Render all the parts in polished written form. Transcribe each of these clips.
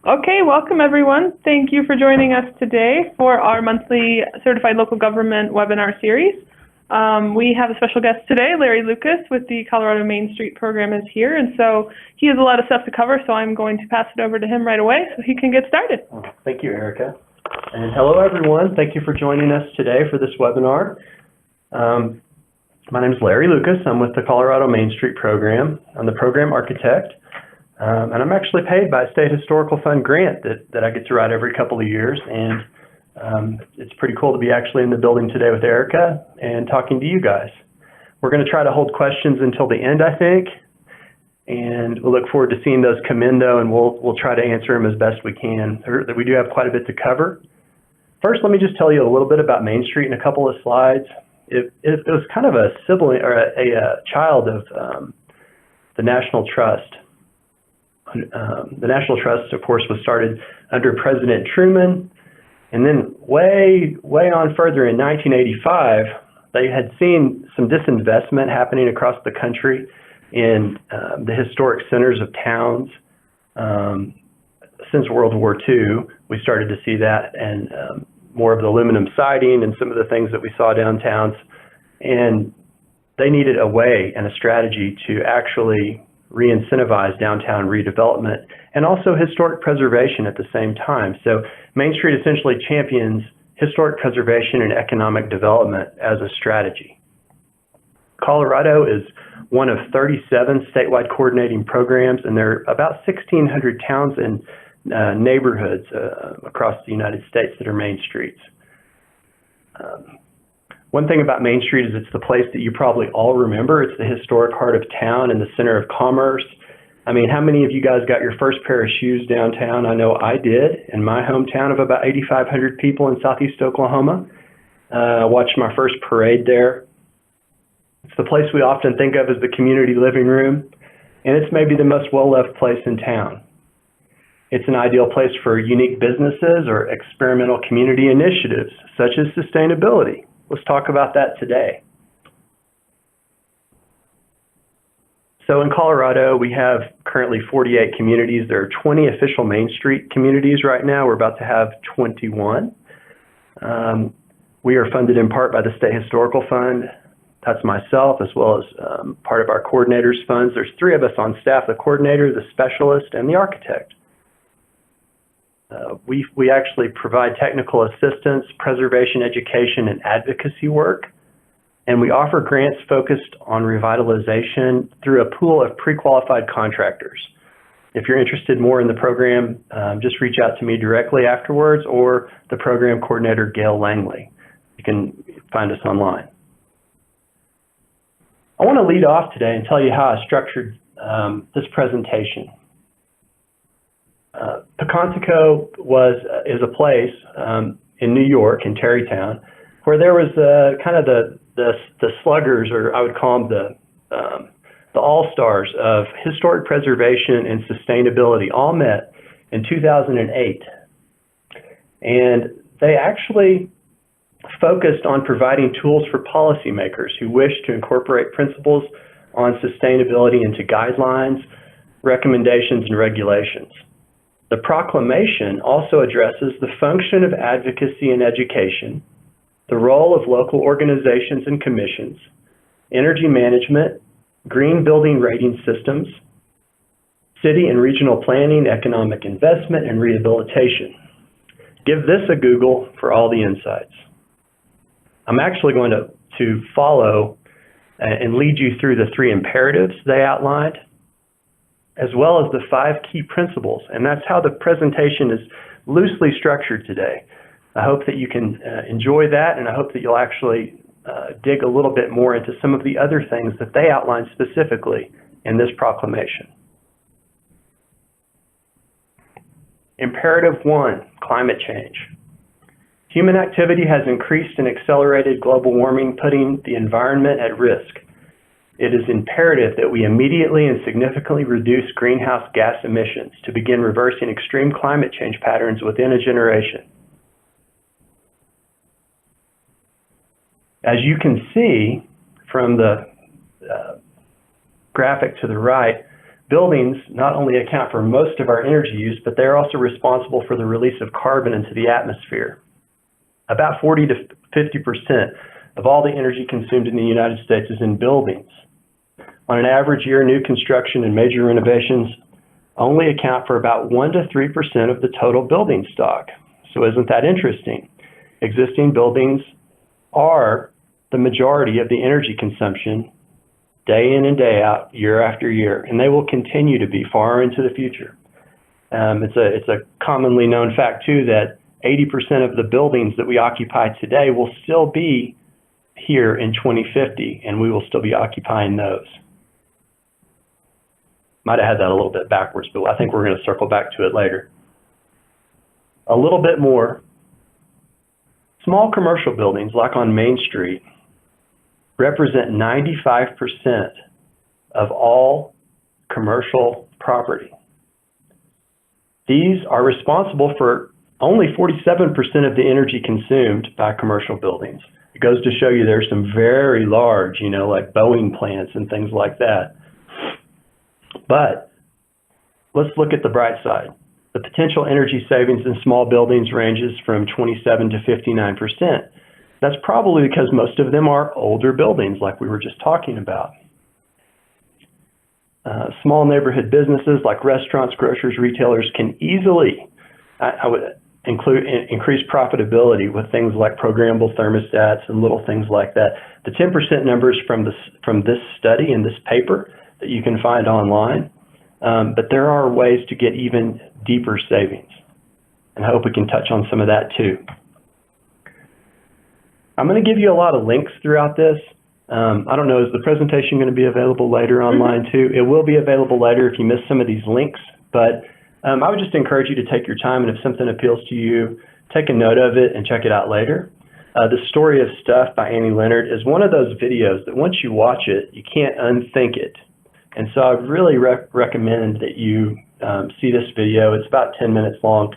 Okay, welcome everyone. Thank you for joining us today for our monthly Certified Local Government webinar series. We have a special guest today, Larry Lucas with the Colorado Main Street program is here, and so he has a lot of stuff to cover, so I'm going to pass it over to him right away so he can get started. Thank you, Erica. And hello everyone. Thank you for joining us today for this webinar. My name is Larry Lucas. I'm with the Colorado Main Street program. I'm the program architect. And I'm actually paid by a state historical fund grant that I get to write every couple of years. And it's pretty cool to be actually in the building today with Erica and talking to you guys. We're going to try to hold questions until the end, I think. And we'll look forward to seeing those come in, though, and we'll try to answer them as best we can. We do have quite a bit to cover. First, let me just tell you a little bit about Main Street in a couple of slides. It was kind of a sibling or a child of the National Trust. The National Trust, of course, was started under President Truman, and then way on further in 1985, they had seen some disinvestment happening across the country in the historic centers of towns. Since World War II, we started to see that, and more of the aluminum siding and some of the things that we saw downtowns, and they needed a way and a strategy to actually re-incentivize downtown redevelopment and also historic preservation at the same time. So Main Street essentially champions historic preservation and economic development as a strategy. Colorado is one of 37 statewide coordinating programs, and there are about 1,600 towns and neighborhoods across the United States that are Main Streets. One thing about Main Street is it's the place that you probably all remember. It's the historic heart of town and the center of commerce. I mean, how many of you guys got your first pair of shoes downtown? I know I did in my hometown of about 8,500 people in southeast Oklahoma. I watched my first parade there. It's the place we often think of as the community living room, and it's maybe the most well-loved place in town. It's an ideal place for unique businesses or experimental community initiatives, such as sustainability. Let's talk about that today. So in Colorado, we have currently 48 communities. There are 20 official Main Street communities right now. We're about to have 21. We are funded in part by the State Historical Fund. That's myself, as well as part of our coordinators' funds. There's 3 of us on staff, the coordinator, the specialist, and the architect. We actually provide technical assistance, preservation education, and advocacy work, and we offer grants focused on revitalization through a pool of pre-qualified contractors. If you're interested more in the program, just reach out to me directly afterwards or the program coordinator, Gail Langley. You can find us online. I want to lead off today and tell you how I structured this presentation. Pecantico is a place in New York, in Tarrytown, where there was kind of the sluggers, or I would call them the all-stars of historic preservation and sustainability, all met in 2008. And they actually focused on providing tools for policymakers who wish to incorporate principles on sustainability into guidelines, recommendations, and regulations. The proclamation also addresses the function of advocacy and education, the role of local organizations and commissions, energy management, green building rating systems, city and regional planning, economic investment, and rehabilitation. Give this a Google for all the insights. I'm actually going to follow and lead you through the 3 imperatives they outlined, as well as the 5 key principles. And that's how the presentation is loosely structured today. I hope that you can enjoy that, and I hope that you'll actually dig a little bit more into some of the other things that they outlined specifically in this proclamation. Imperative 1, climate change. Human activity has increased and accelerated global warming, putting the environment at risk. It is imperative that we immediately and significantly reduce greenhouse gas emissions to begin reversing extreme climate change patterns within a generation. As you can see from the graphic to the right, Buildings not only account for most of our energy use, but they're also responsible for the release of carbon into the atmosphere. About 40 to 50% of all the energy consumed in the United States is in buildings. On an average year, new construction and major renovations only account for about 1 to 3% of the total building stock. So isn't that interesting? Existing buildings are the majority of the energy consumption day in and day out, year after year, and they will continue to be far into the future. It's a commonly known fact, too, that 80% of the buildings that we occupy today will still be here in 2050, and we will still be occupying those. Might have had that a little bit backwards, but I think we're going to circle back to it later. A little bit more. Small commercial buildings, like on Main Street, represent 95% of all commercial property. These are responsible for only 47% of the energy consumed by commercial buildings. It goes to show you there's some very large, like Boeing plants and things like that. But let's look at the bright side. The potential energy savings in small buildings ranges from 27 to 59%. That's probably because most of them are older buildings, like we were just talking about. Small neighborhood businesses like restaurants, grocers, retailers can easily increase profitability with things like programmable thermostats and little things like that. The 10% numbers from this study and this paper that you can find online, but there are ways to get even deeper savings. And I hope we can touch on some of that too. I'm going to give you a lot of links throughout this. I don't know, is the presentation going to be available later online too? It will be available later if you miss some of these links, but I would just encourage you to take your time, and if something appeals to you, take a note of it and check it out later. The Story of Stuff by Annie Leonard is one of those videos that once you watch it, you can't unthink it. And so I really recommend that you see this video. It's about 10 minutes long.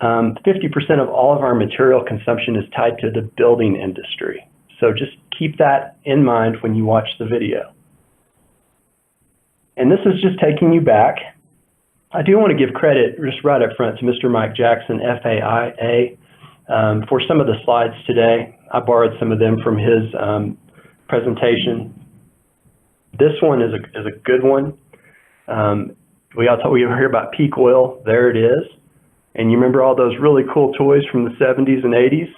50% of all of our material consumption is tied to the building industry. So just keep that in mind when you watch the video. And this is just taking you back. I do want to give credit just right up front to Mr. Mike Jackson, FAIA, for some of the slides today. I borrowed some of them from his presentation. This one is a good one. We hear about peak oil. There it is. And you remember all those really cool toys from the 70s and 80s?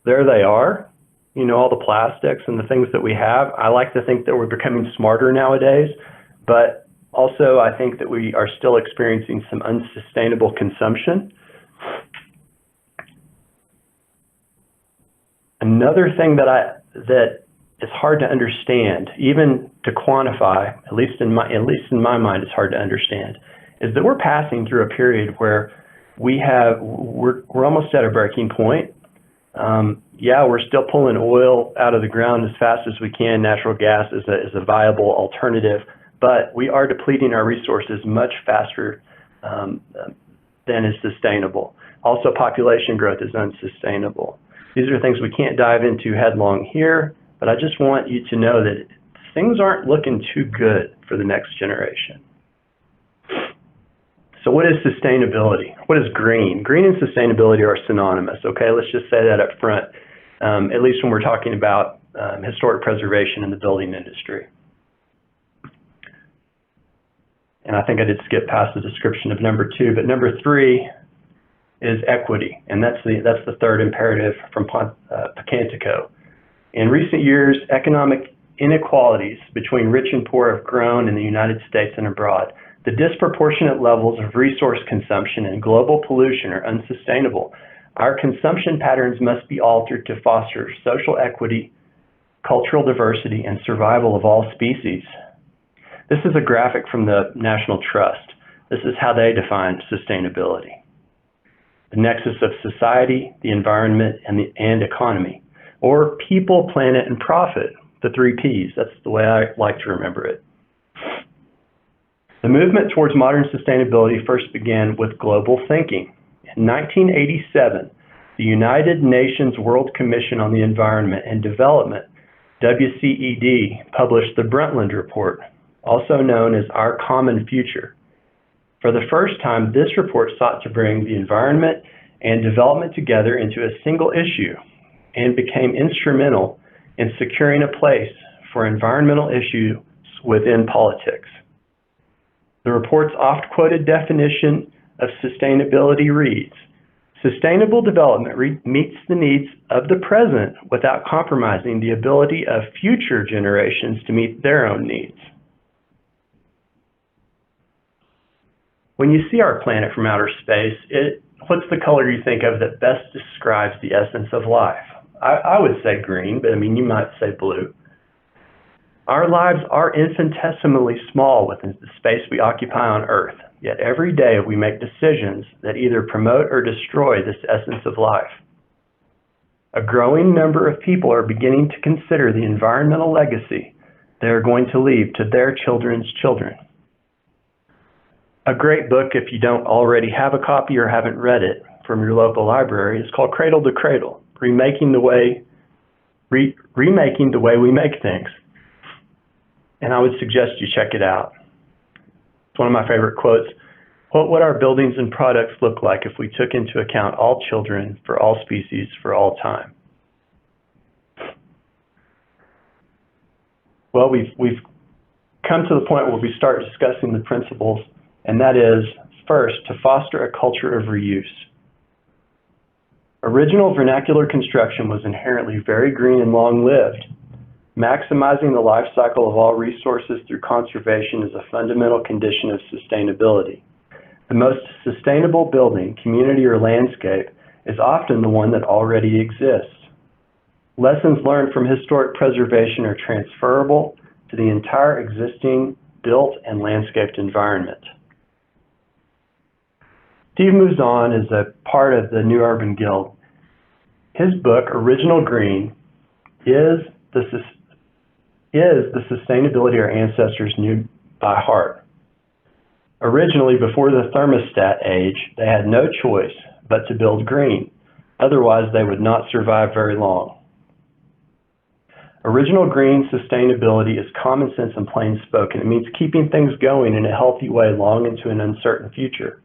There they are. All the plastics and the things that we have. I like to think that we're becoming smarter nowadays, but also I think that we are still experiencing some unsustainable consumption. Another thing that is hard to understand, even to quantify, at least in my mind, it's hard to understand, is that we're passing through a period where we're almost at a breaking point. Yeah, we're still pulling oil out of the ground as fast as we can. Natural gas is a viable alternative, but we are depleting our resources much faster than is sustainable. Also, population growth is unsustainable. These are things we can't dive into headlong here, but I just want you to know that things aren't looking too good for the next generation. So what is sustainability? What is green? Green and sustainability are synonymous, okay? Let's just say that up front, at least when we're talking about historic preservation in the building industry. And I think I did skip past the description of number 2, but number 3 is equity, and that's the third imperative from Pacantico. In recent years, economic inequalities between rich and poor have grown in the United States and abroad. The disproportionate levels of resource consumption and global pollution are unsustainable. Our consumption patterns must be altered to foster social equity, cultural diversity, and survival of all species. This is a graphic from the National Trust. This is how they define sustainability. The nexus of society, the environment, and economy, or people, planet, and profit, the 3 Ps. That's the way I like to remember it. The movement towards modern sustainability first began with global thinking. In 1987, the United Nations World Commission on the Environment and Development, WCED, published the Brundtland Report, also known as Our Common Future. For the first time, this report sought to bring the environment and development together into a single issue and became instrumental in securing a place for environmental issues within politics. The report's oft-quoted definition of sustainability reads, "Sustainable development meets the needs of the present without compromising the ability of future generations to meet their own needs." When you see our planet from outer space, what's the color you think of that best describes the essence of life? I would say green, but I mean, you might say blue. Our lives are infinitesimally small within the space we occupy on Earth, yet every day we make decisions that either promote or destroy this essence of life. A growing number of people are beginning to consider the environmental legacy they are going to leave to their children's children. A great book, if you don't already have a copy or haven't read it from your local library, is called Cradle to Cradle, Remaking the Way We Make Things. And I would suggest you check it out. It's one of my favorite quotes. What would our buildings and products look like if we took into account all children for all species for all time? Well, we've come to the point where we start discussing the principles, and that is, first, to foster a culture of reuse. Original vernacular construction was inherently very green and long-lived. Maximizing the life cycle of all resources through conservation is a fundamental condition of sustainability. The most sustainable building, community, or landscape is often the one that already exists. Lessons learned from historic preservation are transferable to the entire existing built and landscaped environment. Steve Mouzon is a part of the New Urban Guild. His book, Original Green, is the sustainability our ancestors knew by heart. Originally, before the thermostat age, they had no choice but to build green. Otherwise, they would not survive very long. Original green sustainability is common sense and plain spoken. It means keeping things going in a healthy way long into an uncertain future.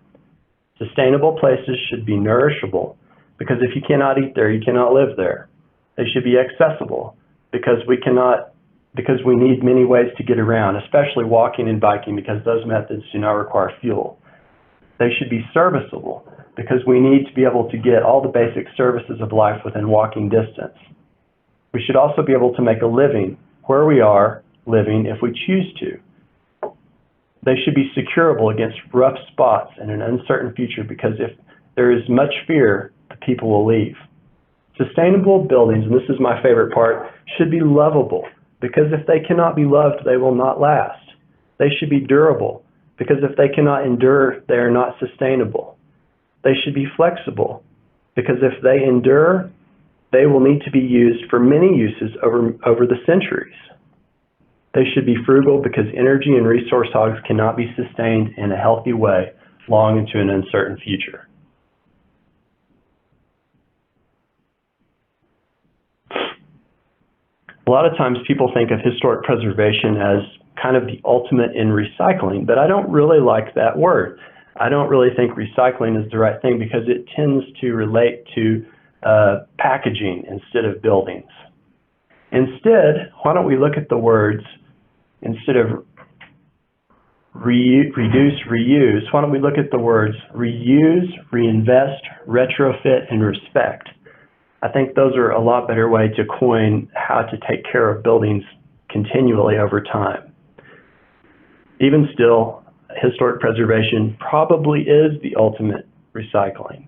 Sustainable places should be nourishable, because if you cannot eat there, you cannot live there. They should be accessible, because we need many ways to get around, especially walking and biking, because those methods do not require fuel. They should be serviceable, because we need to be able to get all the basic services of life within walking distance. We should also be able to make a living where we are living if we choose to. They should be securable against rough spots in an uncertain future, because if there is much fear, the people will leave. Sustainable buildings, and this is my favorite part, should be lovable, because if they cannot be loved, they will not last. They should be durable, because if they cannot endure, they are not sustainable. They should be flexible, because if they endure, they will need to be used for many uses over the centuries. They should be frugal, because energy and resource hogs cannot be sustained in a healthy way long into an uncertain future. A lot of times people think of historic preservation as kind of the ultimate in recycling, but I don't really like that word. I don't really think recycling is the right thing, because it tends to relate to packaging instead of buildings. Instead, why don't we look at the words, instead of reduce, reuse, why don't we look at the words reuse, reinvest, retrofit, and respect. I think those are a lot better way to coin how to take care of buildings continually over time. Even still, historic preservation probably is the ultimate recycling.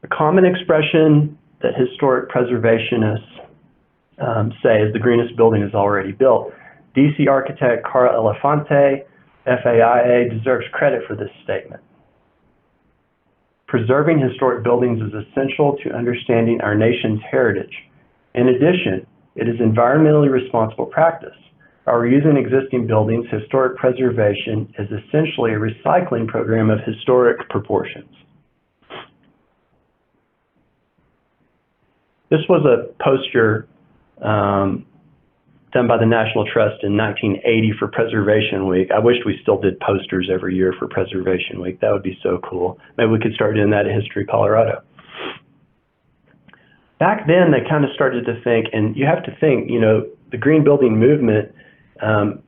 A common expression that historic preservationists say is the greenest building is already built. DC architect Carl Elefante, FAIA, deserves credit for this statement. Preserving historic buildings is essential to understanding our nation's heritage. In addition, it is environmentally responsible practice. By reusing existing buildings, historic preservation is essentially a recycling program of historic proportions. This was a poster done by the National Trust in 1980 for Preservation Week. I wish we still did posters every year for Preservation Week. That would be so cool. Maybe we could start doing that at History Colorado. Back then, they kind of started to think, and you have to think, you know, the green building movement,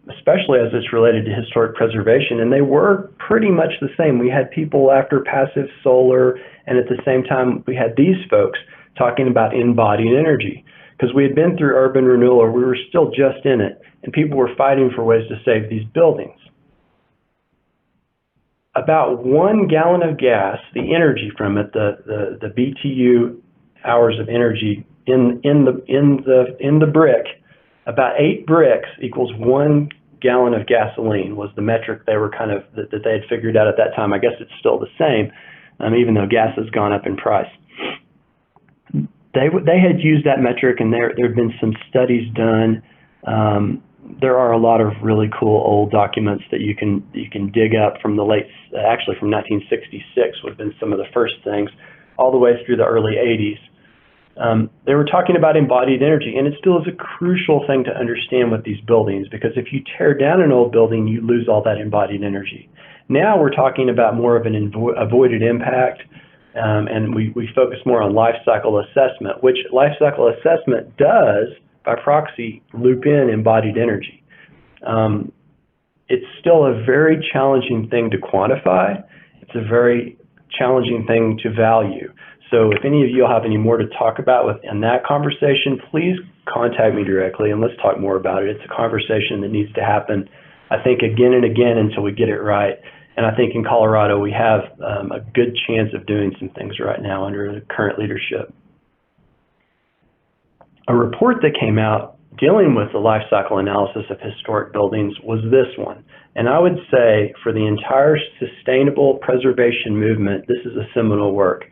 especially as it's related to historic preservation, and they were pretty much the same. We had people after passive solar, and at the same time, we had these folks talking about embodied energy, because we had been through urban renewal, or we were still just in it, and people were fighting for ways to save these buildings. About 1 gallon of gas, the energy from it, the BTU hours of energy in the brick, about 8 bricks equals 1 gallon of gasoline was the metric they were kind of that they had figured out at that time. I guess it's still the same, even though gas has gone up in price. They had used that metric, and there have been some studies done. There are a lot of really cool old documents that you can dig up from the actually from 1966 would have been some of the first things, all the way through the early 80s. They were talking about embodied energy, and it still is a crucial thing to understand with these buildings, because if you tear down an old building, you lose all that embodied energy. Now we're talking about more of an avoided impact, and we focus more on life cycle assessment, which life cycle assessment does, by proxy, loop in embodied energy. It's still a very challenging thing to quantify. It's a very challenging thing to value. So if any of you have any more to talk about in that conversation, please contact me directly and let's talk more about it. It's a conversation that needs to happen, I think, again and again until we get it right. And I think in Colorado we have a good chance of doing some things right now under the current leadership. A report that came out dealing with the life cycle analysis of historic buildings was this one. And I would say for the entire sustainable preservation movement, this is a seminal work.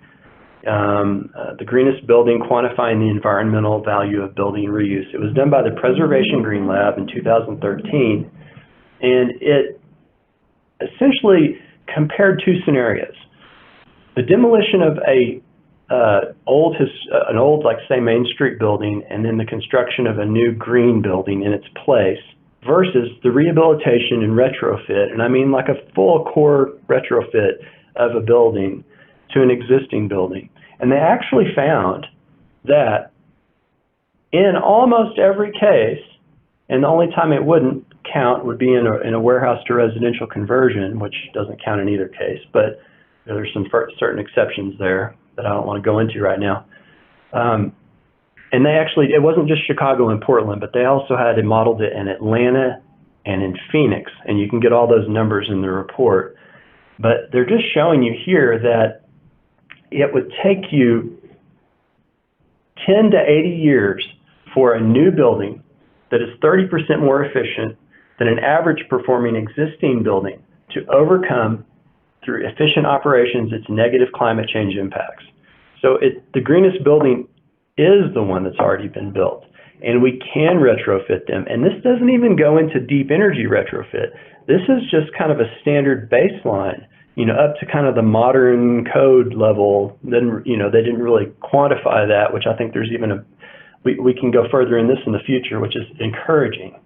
The Greenest Building, Quantifying the Environmental Value of Building Reuse. It was done by the Preservation Green Lab in 2013, and it essentially compared 2 scenarios. The demolition of an old, like say, Main Street building, and then the construction of a new green building in its place, versus the rehabilitation and retrofit, and I mean like a full core retrofit of a building to an existing building. And they actually found that in almost every case, and the only time it wouldn't count would be in a warehouse to residential conversion, which doesn't count in either case, but there's some certain exceptions there that I don't want to go into right now. And they actually, it wasn't just Chicago and Portland, but they also had modeled it in Atlanta and in Phoenix, and you can get all those numbers in the report. But they're just showing you here that it would take you 10 to 80 years for a new building that is 30% more efficient than an average performing existing building to overcome, through efficient operations, its negative climate change impacts. So the greenest building is the one that's already been built, and we can retrofit them. And this doesn't even go into deep energy retrofit. This is just kind of a standard baseline, you know, up to kind of the modern code level. Then, you know, they didn't really quantify that, which I think there's even we can go further in this in the future, which is encouraging.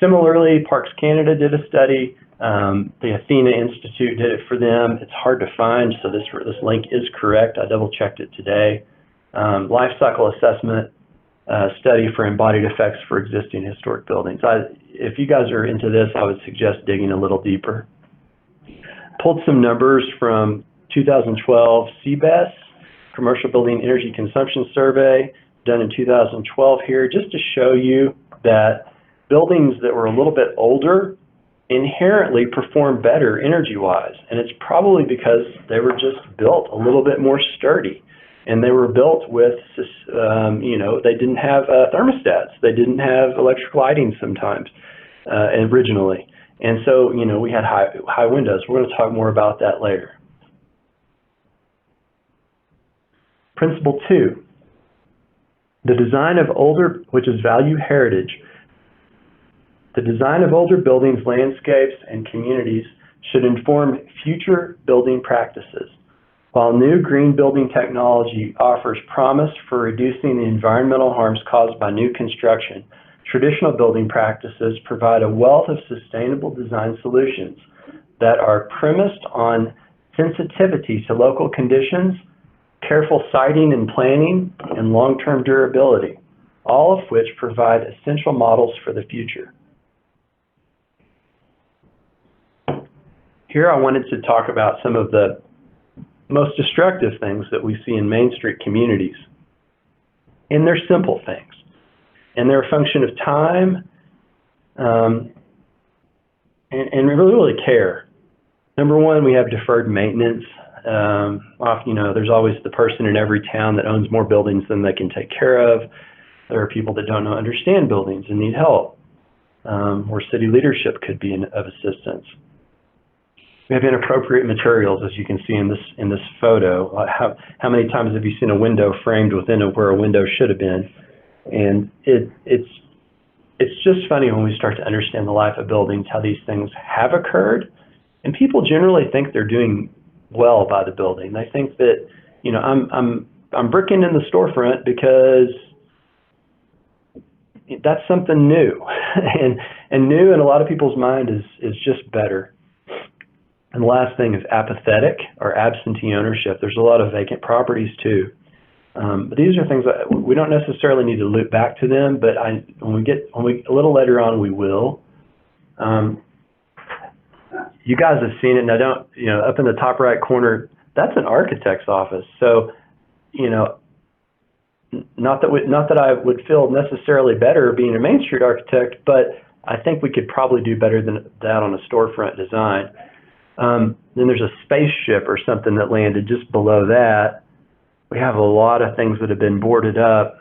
Similarly, Parks Canada did a study. The Athena Institute did it for them. It's hard to find, so this link is correct. I double checked it today. Life cycle assessment study for embodied effects for existing historic buildings. If you guys are into this, I would suggest digging a little deeper. Pulled some numbers from 2012 CBES, Commercial Building Energy Consumption Survey, done in 2012 here, just to show you that buildings that were a little bit older inherently perform better energy-wise. And it's probably because they were just built a little bit more sturdy. And they were built with, you know, they didn't have thermostats. They didn't have electric lighting sometimes originally. And so, you know, we had high windows. We're going to talk more about that later. Principle 2, the design of older, which is value heritage. The design of older buildings, landscapes, and communities should inform future building practices. While new green building technology offers promise for reducing the environmental harms caused by new construction, traditional building practices provide a wealth of sustainable design solutions that are premised on sensitivity to local conditions, careful siting and planning, and long-term durability, all of which provide essential models for the future. Here I wanted to talk about some of the most destructive things that we see in Main Street communities. And they're simple things. And they're a function of time and we really care. Number one, we have deferred maintenance. There's always the person in every town that owns more buildings than they can take care of. There are people that don't understand buildings and need help, where city leadership could be of assistance. We have inappropriate materials, as you can see in this photo. How many times have you seen a window framed within where a window should have been? And it's just funny when we start to understand the life of buildings, how these things have occurred, and people generally think they're doing well by the building. They think that, I'm bricking in the storefront because that's something new, and new in a lot of people's mind is just better. And the last thing is apathetic or absentee ownership. There's a lot of vacant properties too. But these are things that we don't necessarily need to loop back to them, but when we a little later on, we will. You guys have seen it, and up in the top right corner, that's an architect's office. So, not that I would feel necessarily better being a Main Street architect, but I think we could probably do better than that on a storefront design. Then there's a spaceship or something that landed just below that. We have a lot of things that have been boarded up,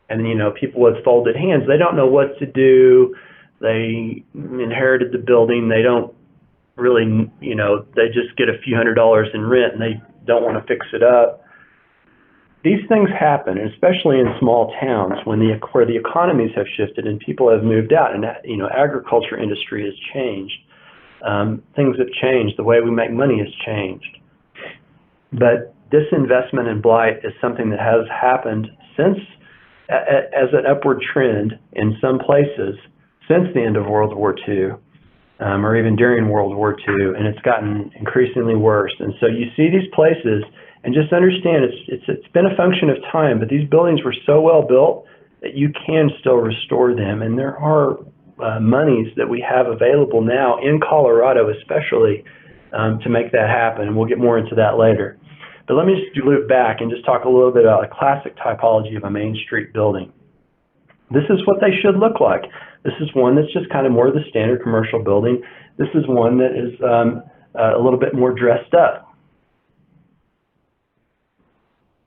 and people with folded hands, they don't know what to do. They inherited the building. They don't really, they just get a few $100s in rent and they don't want to fix it up. These things happen, especially in small towns where the economies have shifted and people have moved out, and agriculture industry has changed. Things have changed. The way we make money has changed. But disinvestment and blight is something that has happened as an upward trend in some places since the end of World War II, or even during World War II, and it's gotten increasingly worse. And so you see these places, and just understand it's been a function of time, but these buildings were so well built that you can still restore them, and there are monies that we have available now in Colorado especially to make that happen, and we'll get more into that later. But let me just loop back and just talk a little bit about a classic typology of a Main Street building. This is what they should look like. This is one that's just kind of more of the standard commercial building. This is one that is a little bit more dressed up.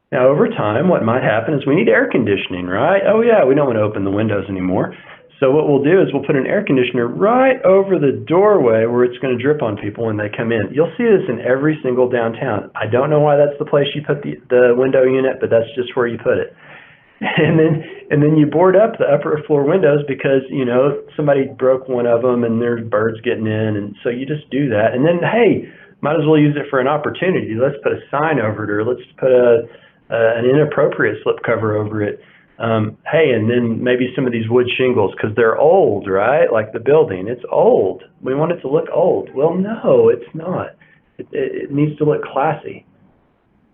Now, over time, what might happen is we need air conditioning, right? Oh, yeah, we don't want to open the windows anymore. So what we'll do is we'll put an air conditioner right over the doorway where it's going to drip on people when they come in. You'll see this in every single downtown. I don't know why that's the place you put the window unit, but that's just where you put it. And then you board up the upper floor windows because, somebody broke one of them and there's birds getting in. And so you just do that. And then, hey, might as well use it for an opportunity. Let's put a sign over it, or let's put an inappropriate slipcover over it. Hey, and then maybe some of these wood shingles, because they're old, right? Like the building, it's old. We want it to look old. Well, no, it's not. It needs to look classy.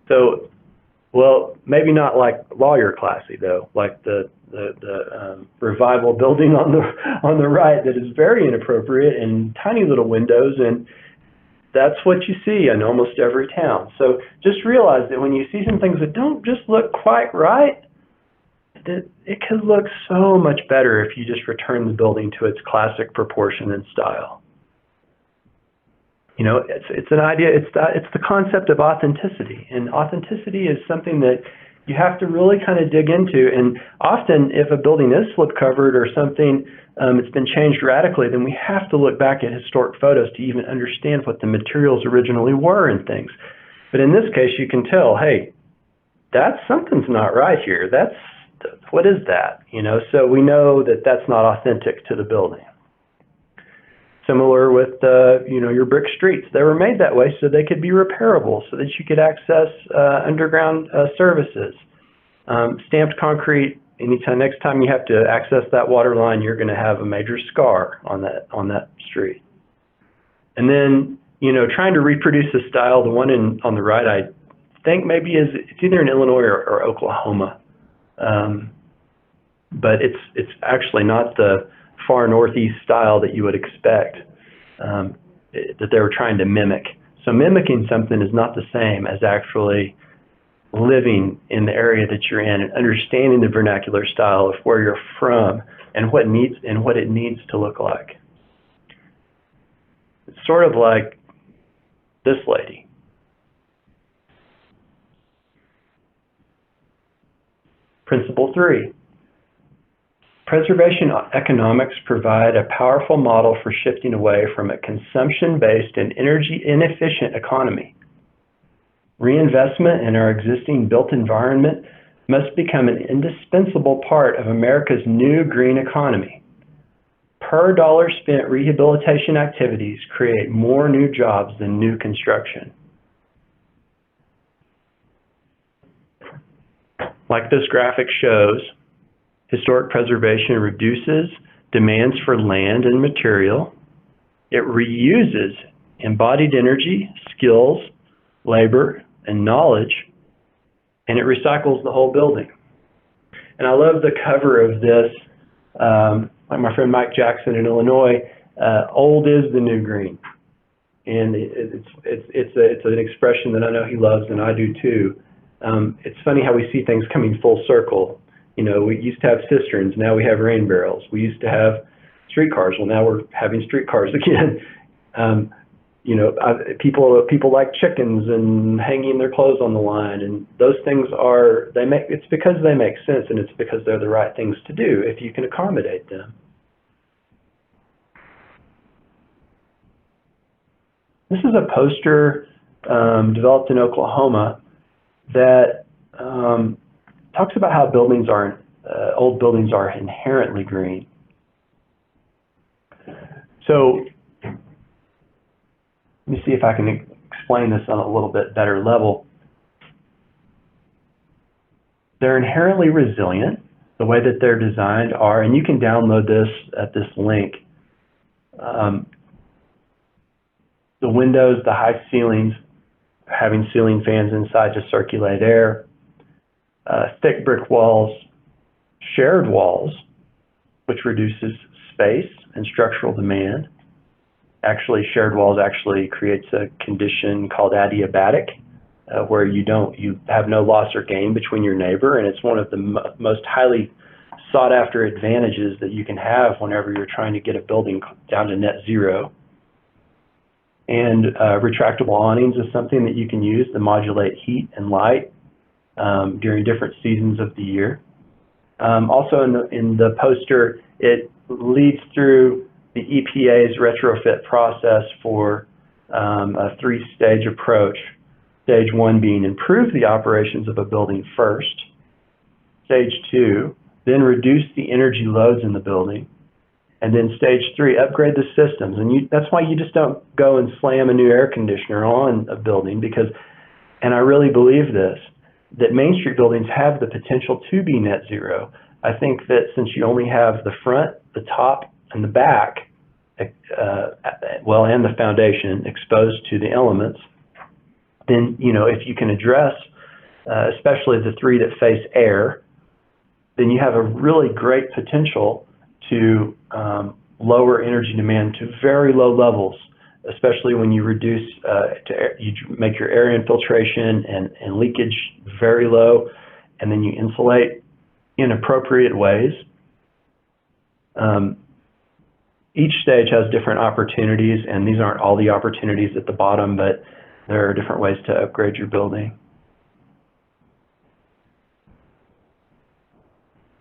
So, well, maybe not like lawyer classy though, like the Revival building on the right that is very inappropriate and tiny little windows, and that's what you see in almost every town. So just realize that when you see some things that don't just look quite right, that it can look so much better if you just return the building to its classic proportion and style. It's an idea, it's the concept of authenticity. And authenticity is something that you have to really kind of dig into. And often if a building is slip-covered or something, it's been changed radically, then we have to look back at historic photos to even understand what the materials originally were and things. But in this case, you can tell, hey, something's not right here. What is that? So we know that that's not authentic to the building. Similar with, your brick streets. They were made that way so they could be repairable, so that you could access underground services. Stamped concrete anytime next time you have to access that water line, you're going to have a major scar on that street. And then, you know, trying to reproduce the style, the one on the right, I think maybe it's either in Illinois or Oklahoma, but it's actually not the far northeast style that you would expect that they were trying to mimic. So mimicking something is not the same as actually living in the area that you're in and understanding the vernacular style of where you're from and what it needs to look like. It's sort of like this lady. Principle 3. Preservation economics provide a powerful model for shifting away from a consumption-based and energy-inefficient economy. Reinvestment in our existing built environment must become an indispensable part of America's new green economy. Per dollar spent, rehabilitation activities create more new jobs than new construction. Like this graphic shows, historic preservation reduces demands for land and material. It reuses embodied energy, skills, labor, and knowledge, and it recycles the whole building. And I love the cover of this, like my friend Mike Jackson in Illinois, old is the new green. And it's an expression that I know he loves and I do too. It's funny how we see things coming full circle. You know, we used to have cisterns, now we have rain barrels. We used to have streetcars, well now we're having streetcars again. You know, people like chickens and hanging their clothes on the line, and those things it's because they make sense, and it's because they're the right things to do if you can accommodate them. This is a poster developed in Oklahoma that talks about how old buildings are inherently green. So let me see if I can explain this on a little bit better level. They're inherently resilient. The way that they're designed are, and you can download this at this link. The windows, the high ceilings, having ceiling fans inside to circulate air, thick brick walls, shared walls, which reduces space and structural demand. Actually, shared walls actually creates a condition called adiabatic, where you have no loss or gain between your neighbor, and it's one of the most highly sought after advantages that you can have whenever you're trying to get a building down to net zero. And retractable awnings is something that you can use to modulate heat and light during different seasons of the year. Also in the poster, it leads through the EPA's retrofit process for a three-stage approach. Stage 1 being improve the operations of a building first. Stage 2, then reduce the energy loads in the building. And then stage 3, upgrade the systems. And that's why you just don't go and slam a new air conditioner on a building because, and I really believe this, that Main Street buildings have the potential to be net zero. I think that since you only have the front, the top, and the back, and the foundation exposed to the elements, then, you know, if you can address, especially the 3 that face air, then you have a really great potential to lower energy demand to very low levels, especially when you reduce, you make your air infiltration and leakage very low, and then you insulate in appropriate ways. Each stage has different opportunities, and these aren't all the opportunities at the bottom, but there are different ways to upgrade your building.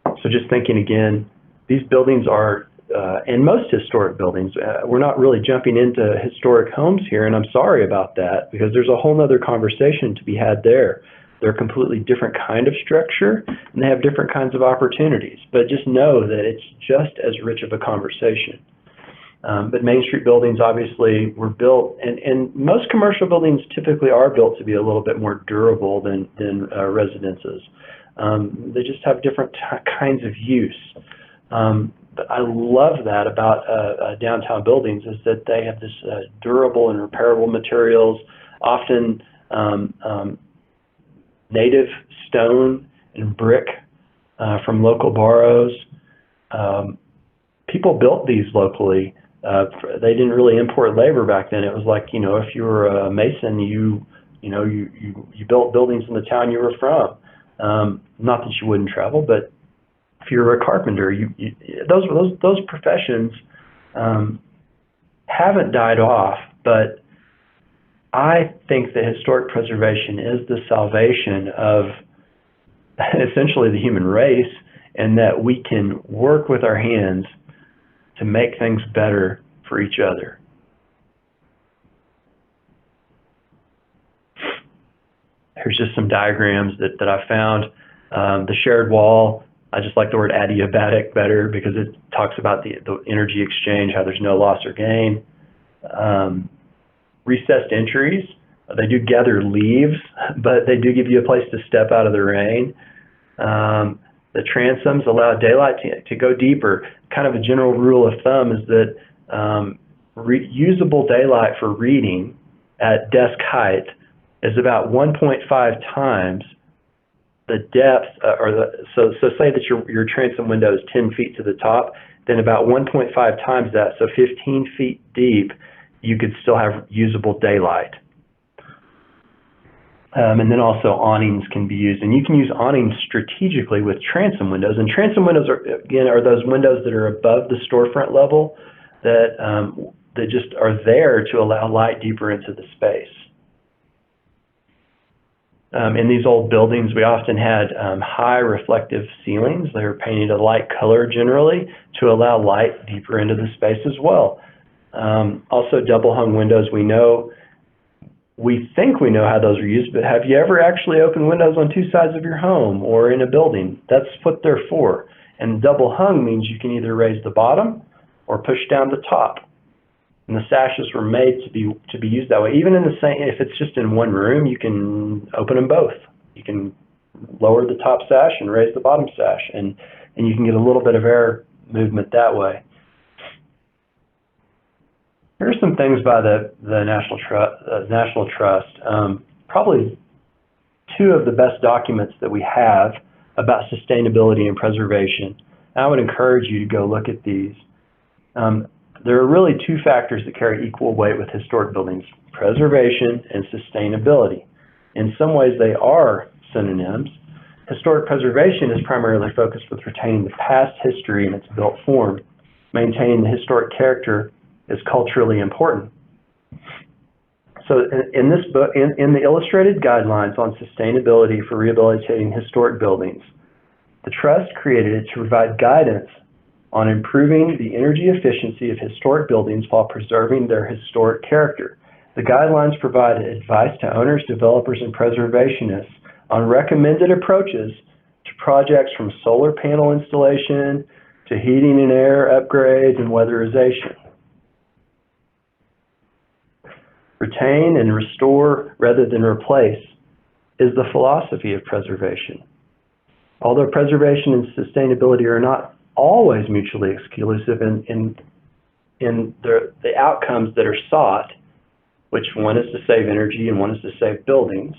So just thinking again, these buildings are, and most historic buildings, we're not really jumping into historic homes here, and I'm sorry about that, because there's a whole other conversation to be had there. They're a completely different kind of structure, and they have different kinds of opportunities, but just know that it's just as rich of a conversation. But Main Street buildings obviously were built, and most commercial buildings typically are built to be a little bit more durable than residences. They just have different kinds of use. But I love that about downtown buildings is that they have this durable and repairable materials, often native stone and brick from local boroughs. People built these locally. They didn't really import labor back then. It was like, if you were a mason, you built buildings in the town you were from. Not that you wouldn't travel, but if you're a carpenter, those professions haven't died off. But I think that historic preservation is the salvation of essentially the human race, and that we can work with our hands to make things better for each other. Here's just some diagrams that I found. The shared wall, I just like the word adiabatic better because it talks about the energy exchange, how there's no loss or gain. Recessed entries, they do gather leaves, but they do give you a place to step out of the rain. The transoms allow daylight to go deeper. Kind of a general rule of thumb is that usable daylight for reading at desk height is about 1.5 times the depth, so say that your transom window is 10 feet to the top, then about 1.5 times that, so 15 feet deep, you could still have usable daylight. And then also awnings can be used, and you can use awnings strategically with transom windows. And transom windows are those windows that are above the storefront level that just are there to allow light deeper into the space. In these old buildings, we often had high reflective ceilings. They were painted a light color generally to allow light deeper into the space as well. Also, double hung windows, we think we know how those are used, but have you ever actually opened windows on two sides of your home or in a building? That's what they're for. And double hung means you can either raise the bottom or push down the top. And the sashes were made to be used that way. Even in the same, if it's just in one room, you can open them both. You can lower the top sash and raise the bottom sash, and you can get a little bit of air movement that way. Here are some things by the National Trust. Probably two of the best documents that we have about sustainability and preservation. I would encourage you to go look at these. There are really two factors that carry equal weight with historic buildings: preservation and sustainability. In some ways, they are synonyms. Historic preservation is primarily focused with retaining the past history in its built form. Maintaining the historic character is culturally important. So in this book, in the illustrated guidelines on sustainability for rehabilitating historic buildings, the Trust created it to provide guidance on improving the energy efficiency of historic buildings while preserving their historic character. The guidelines provide advice to owners, developers, and preservationists on recommended approaches to projects from solar panel installation to heating and air upgrades and weatherization. Retain and restore rather than replace is the philosophy of preservation. Although preservation and sustainability are not always mutually exclusive in the outcomes that are sought, which one is to save energy and one is to save buildings,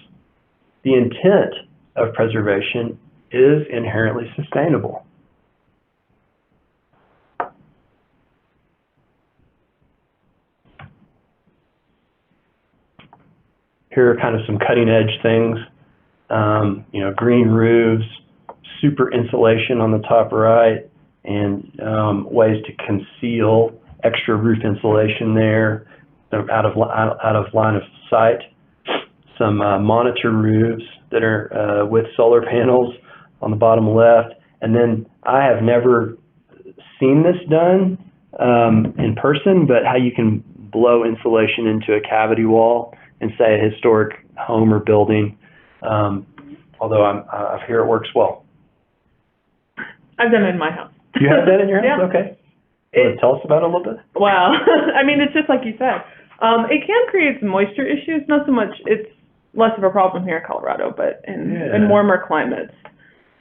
the intent of preservation is inherently sustainable. Here are kind of some cutting edge things, green roofs, super insulation on the top right, and ways to conceal extra roof insulation there, out of line of sight. Some monitor roofs that are with solar panels on the bottom left. And then I have never seen this done in person, but how you can blow insulation into a cavity wall in, say, a historic home or building, although I hear it works well. I've done it in my house. You have that in your house? Yeah. Okay. Want to tell us about it a little bit? Wow. I mean, it's just like you said. It can create some moisture issues. Not so much, it's less of a problem here in Colorado, but in warmer climates.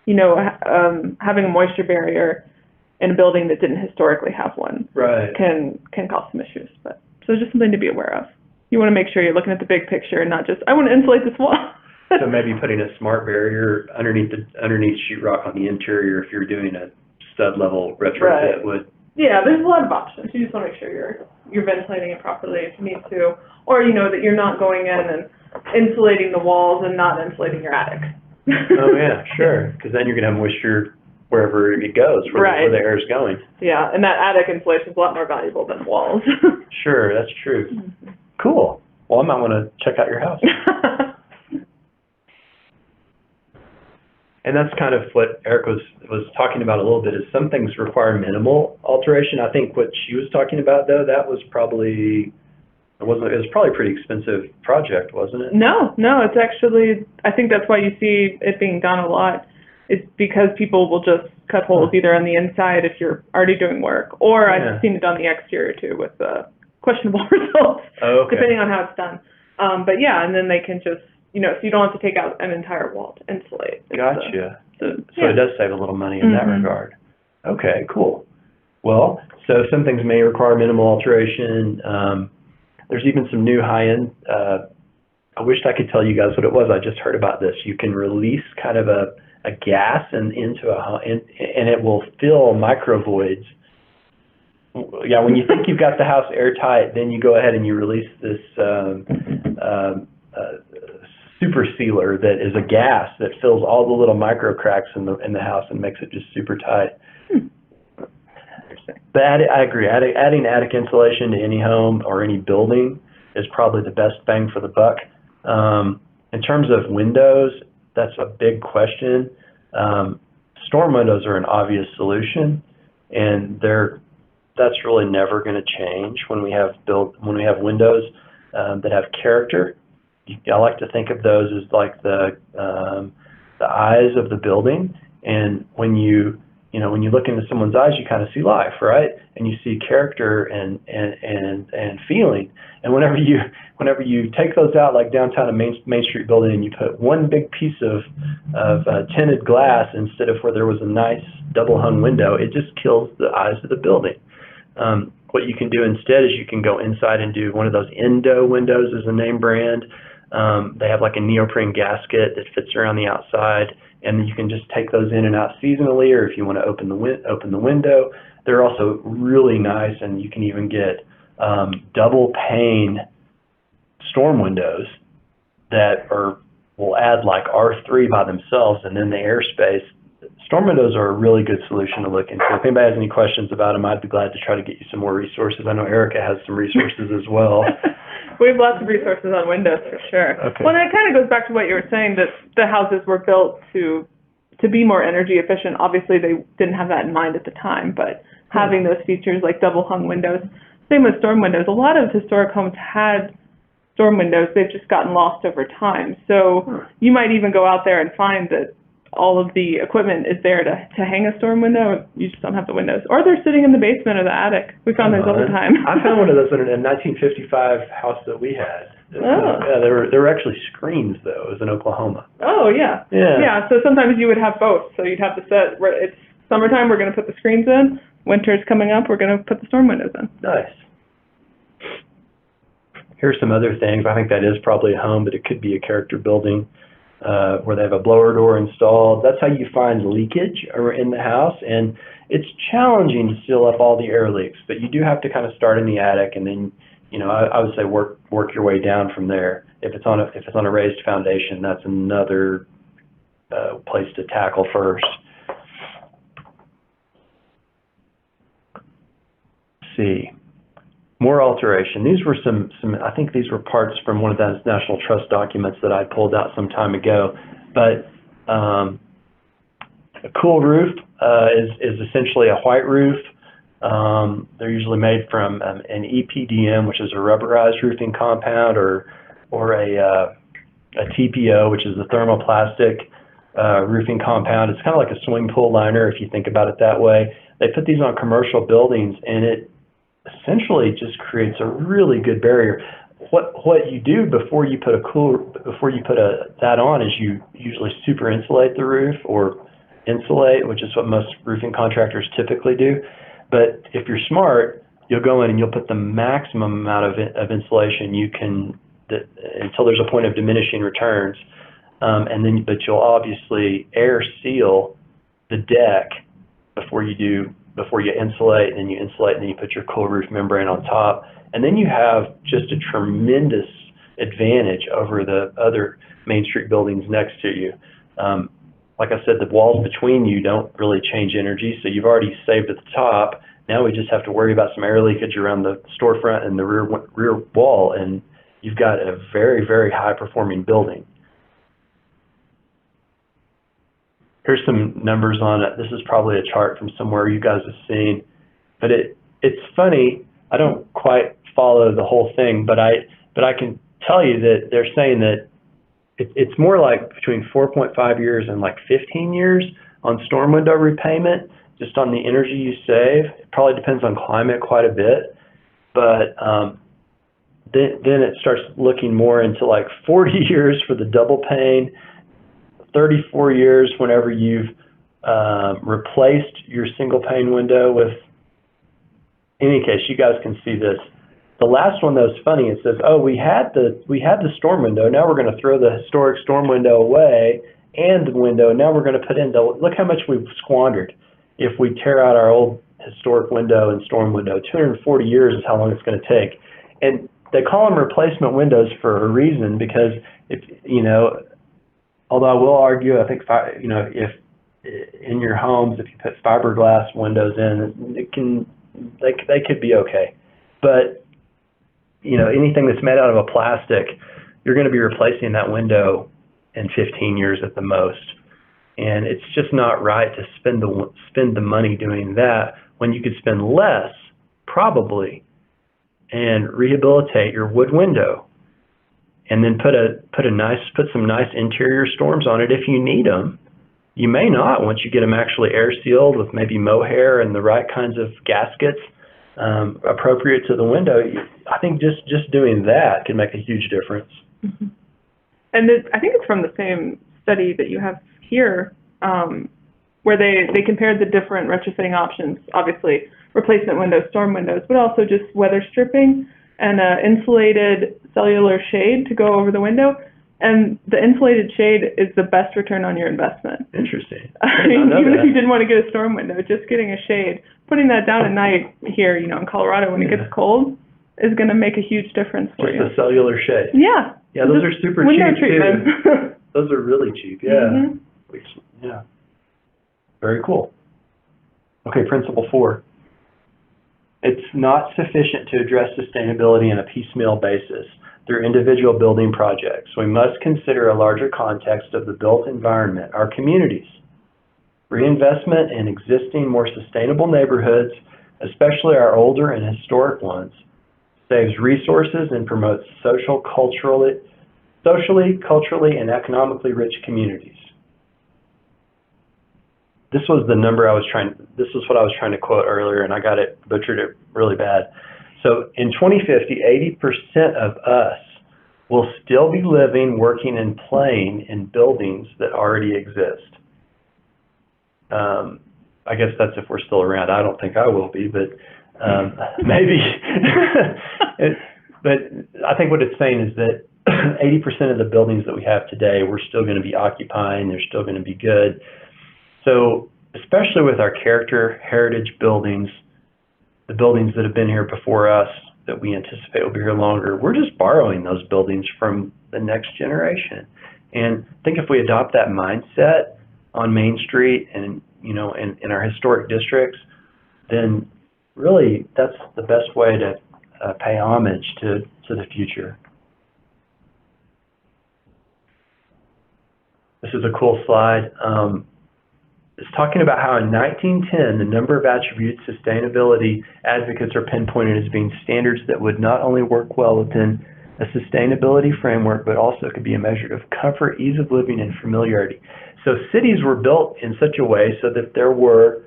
having a moisture barrier in a building that didn't historically have one Right. can cause some issues. But so it's just something to be aware of. You want to make sure you're looking at the big picture and not just, I want to insulate this wall. So maybe putting a smart barrier underneath sheetrock on the interior if you're doing a stud level retrofit Right. would. Yeah, there's a lot of options. You just want to make sure you're ventilating it properly if you need to, or that you're not going in and insulating the walls and not insulating your attic. Oh yeah, sure. Because then you're gonna have moisture wherever it goes, where the air is going. Yeah, and that attic insulation is a lot more valuable than walls. Sure, that's true. Cool. Well, I might want to check out your house. And that's kind of what Eric was talking about a little bit, is some things require minimal alteration. I think what she was talking about, though, that was probably, it was probably a pretty expensive project, wasn't it? No, it's actually, I think that's why you see it being done a lot. It's because people will just cut holes either on the inside if you're already doing work, or I've seen it on the exterior too with questionable results, depending on how it's done. But yeah, and then they can just, so you don't have to take out an entire wall to insulate. Gotcha. So it does save a little money in that regard. Okay, cool. Well, so some things may require minimal alteration. There's even some new high-end, I wished I could tell you guys what it was. I just heard about this. You can release kind of a gas and it will fill micro voids. Yeah, when you think you've got the house airtight, then you go ahead and you release this super sealer that is a gas that fills all the little micro cracks in the house and makes it just super tight. But I agree. Adding attic insulation to any home or any building is probably the best bang for the buck. In terms of windows, that's a big question. Storm windows are an obvious solution, and that's really never going to change when we have windows that have character. I like to think of those as like the eyes of the building, and when you look into someone's eyes, you kind of see life, right? And you see character and feeling. And whenever you take those out, like downtown a Main Street building, and you put one big piece of tinted glass instead of where there was a nice double hung window, it just kills the eyes of the building. What you can do instead is you can go inside and do one of those Endo windows, is a name brand. They have like a neoprene gasket that fits around the outside, and you can just take those in and out seasonally, or if you want to open the window. They're also really nice, and you can even get double pane storm windows that will add like R3 by themselves, and then the airspace. Storm windows are a really good solution to look into. If anybody has any questions about them, I'd be glad to try to get you some more resources. I know Erica has some resources as well. We have lots of resources on windows for sure. Okay. Well, that kind of goes back to what you were saying, that the houses were built to be more energy efficient. Obviously, they didn't have that in mind at the time, but having those features like double hung windows, same with storm windows. A lot of historic homes had storm windows. They've just gotten lost over time. So you might even go out there and find that all of the equipment is there to hang a storm window. You just don't have the windows. Or they're sitting in the basement or the attic. We found those all the time. I found one of those in a 1955 house that we had. Oh. Yeah, there were actually screens, though. It was in Oklahoma. Oh, yeah. Yeah, so sometimes you would have both. So you'd have the set, it's summertime, we're going to put the screens in. Winter's coming up, we're going to put the storm windows in. Nice. Here's some other things. I think that is probably a home, but it could be a character building. Where they have a blower door installed. That's how you find leakage in the house, and it's challenging to seal up all the air leaks, but you do have to kind of start in the attic, and then, I would say work your way down from there. If it's on a raised foundation, that's another place to tackle first. Let's see. More alteration. These were some. I think these were parts from one of those National Trust documents that I pulled out some time ago. But a cool roof is essentially a white roof. They're usually made from an EPDM, which is a rubberized roofing compound, or a TPO, which is a thermoplastic roofing compound. It's kind of like a swimming pool liner if you think about it that way. They put these on commercial buildings, and it essentially just creates a really good barrier. What you do before you put that on is you usually super insulate the roof, or insulate, which is what most roofing contractors typically do. But if you're smart, you'll go in and you'll put the maximum amount of insulation you can until there's a point of diminishing returns. But you'll obviously air seal the deck before you insulate, and then you insulate, and then you put your cool roof membrane on top. And then you have just a tremendous advantage over the other Main Street buildings next to you. Like I said, the walls between you don't really change energy, so you've already saved at the top. Now we just have to worry about some air leakage around the storefront and the rear wall, and you've got a very, very high-performing building. Here's some numbers on it. This is probably a chart from somewhere you guys have seen, but it's funny. I don't quite follow the whole thing, but I can tell you that they're saying that it's more like between 4.5 years and like 15 years on storm window repayment, just on the energy you save. It probably depends on climate quite a bit, but then it starts looking more into like 40 years for the double pane, 34 years whenever you've replaced your single pane window with. In any case, you guys can see this. The last one though is funny. It says, "Oh, we had the storm window. Now we're going to throw the historic storm window away and the window. Now we're going to put in the. Look how much we've squandered if we tear out our old historic window and storm window. 240 years is how long it's going to take." And they call them replacement windows for a reason, because if although I will argue, I think if in your homes, if you put fiberglass windows in, they could be okay, but anything that's made out of a plastic, you're going to be replacing that window in 15 years at the most, and it's just not right to spend the money doing that when you could spend less probably and rehabilitate your wood window, and then put some nice interior storms on it if you need them. You may not once you get them actually air sealed with maybe mohair and the right kinds of gaskets appropriate to the window. I think just doing that can make a huge difference. Mm-hmm. And I think it's from the same study that you have here, where they compared the different retrofitting options, obviously replacement windows, storm windows, but also just weather stripping and insulated cellular shade to go over the window. And the insulated shade is the best return on your investment. Interesting. Even if you didn't want to get a storm window, just getting a shade, putting that down at night here, in Colorado when it gets cold, is going to make a huge difference for you. Just the cellular shade. Yeah. Yeah, those are super window cheap treatment. too. Those are really cheap. Yeah. Mm-hmm. Yeah. Very cool. Okay, principle 4. It's not sufficient to address sustainability on a piecemeal basis through individual building projects. We must consider a larger context of the built environment, our communities. Reinvestment in existing, more sustainable neighborhoods, especially our older and historic ones, saves resources and promotes socially, culturally, and economically rich communities. This was what I was trying to quote earlier, and I butchered it really bad. So in 2050, 80% of us will still be living, working, and playing in buildings that already exist. I guess that's if we're still around. I don't think I will be, but maybe. But I think what it's saying is that 80% of the buildings that we have today, we're still going to be occupying. They're still going to be good. So especially with our character heritage buildings, the buildings that have been here before us that we anticipate will be here longer, we're just borrowing those buildings from the next generation. And I think if we adopt that mindset on Main Street and in our historic districts, then really that's the best way to pay homage to the future. This is a cool slide. It's talking about how in 1910, the number of attributes sustainability advocates are pinpointed as being standards that would not only work well within a sustainability framework, but also could be a measure of comfort, ease of living, and familiarity. So cities were built in such a way so that there were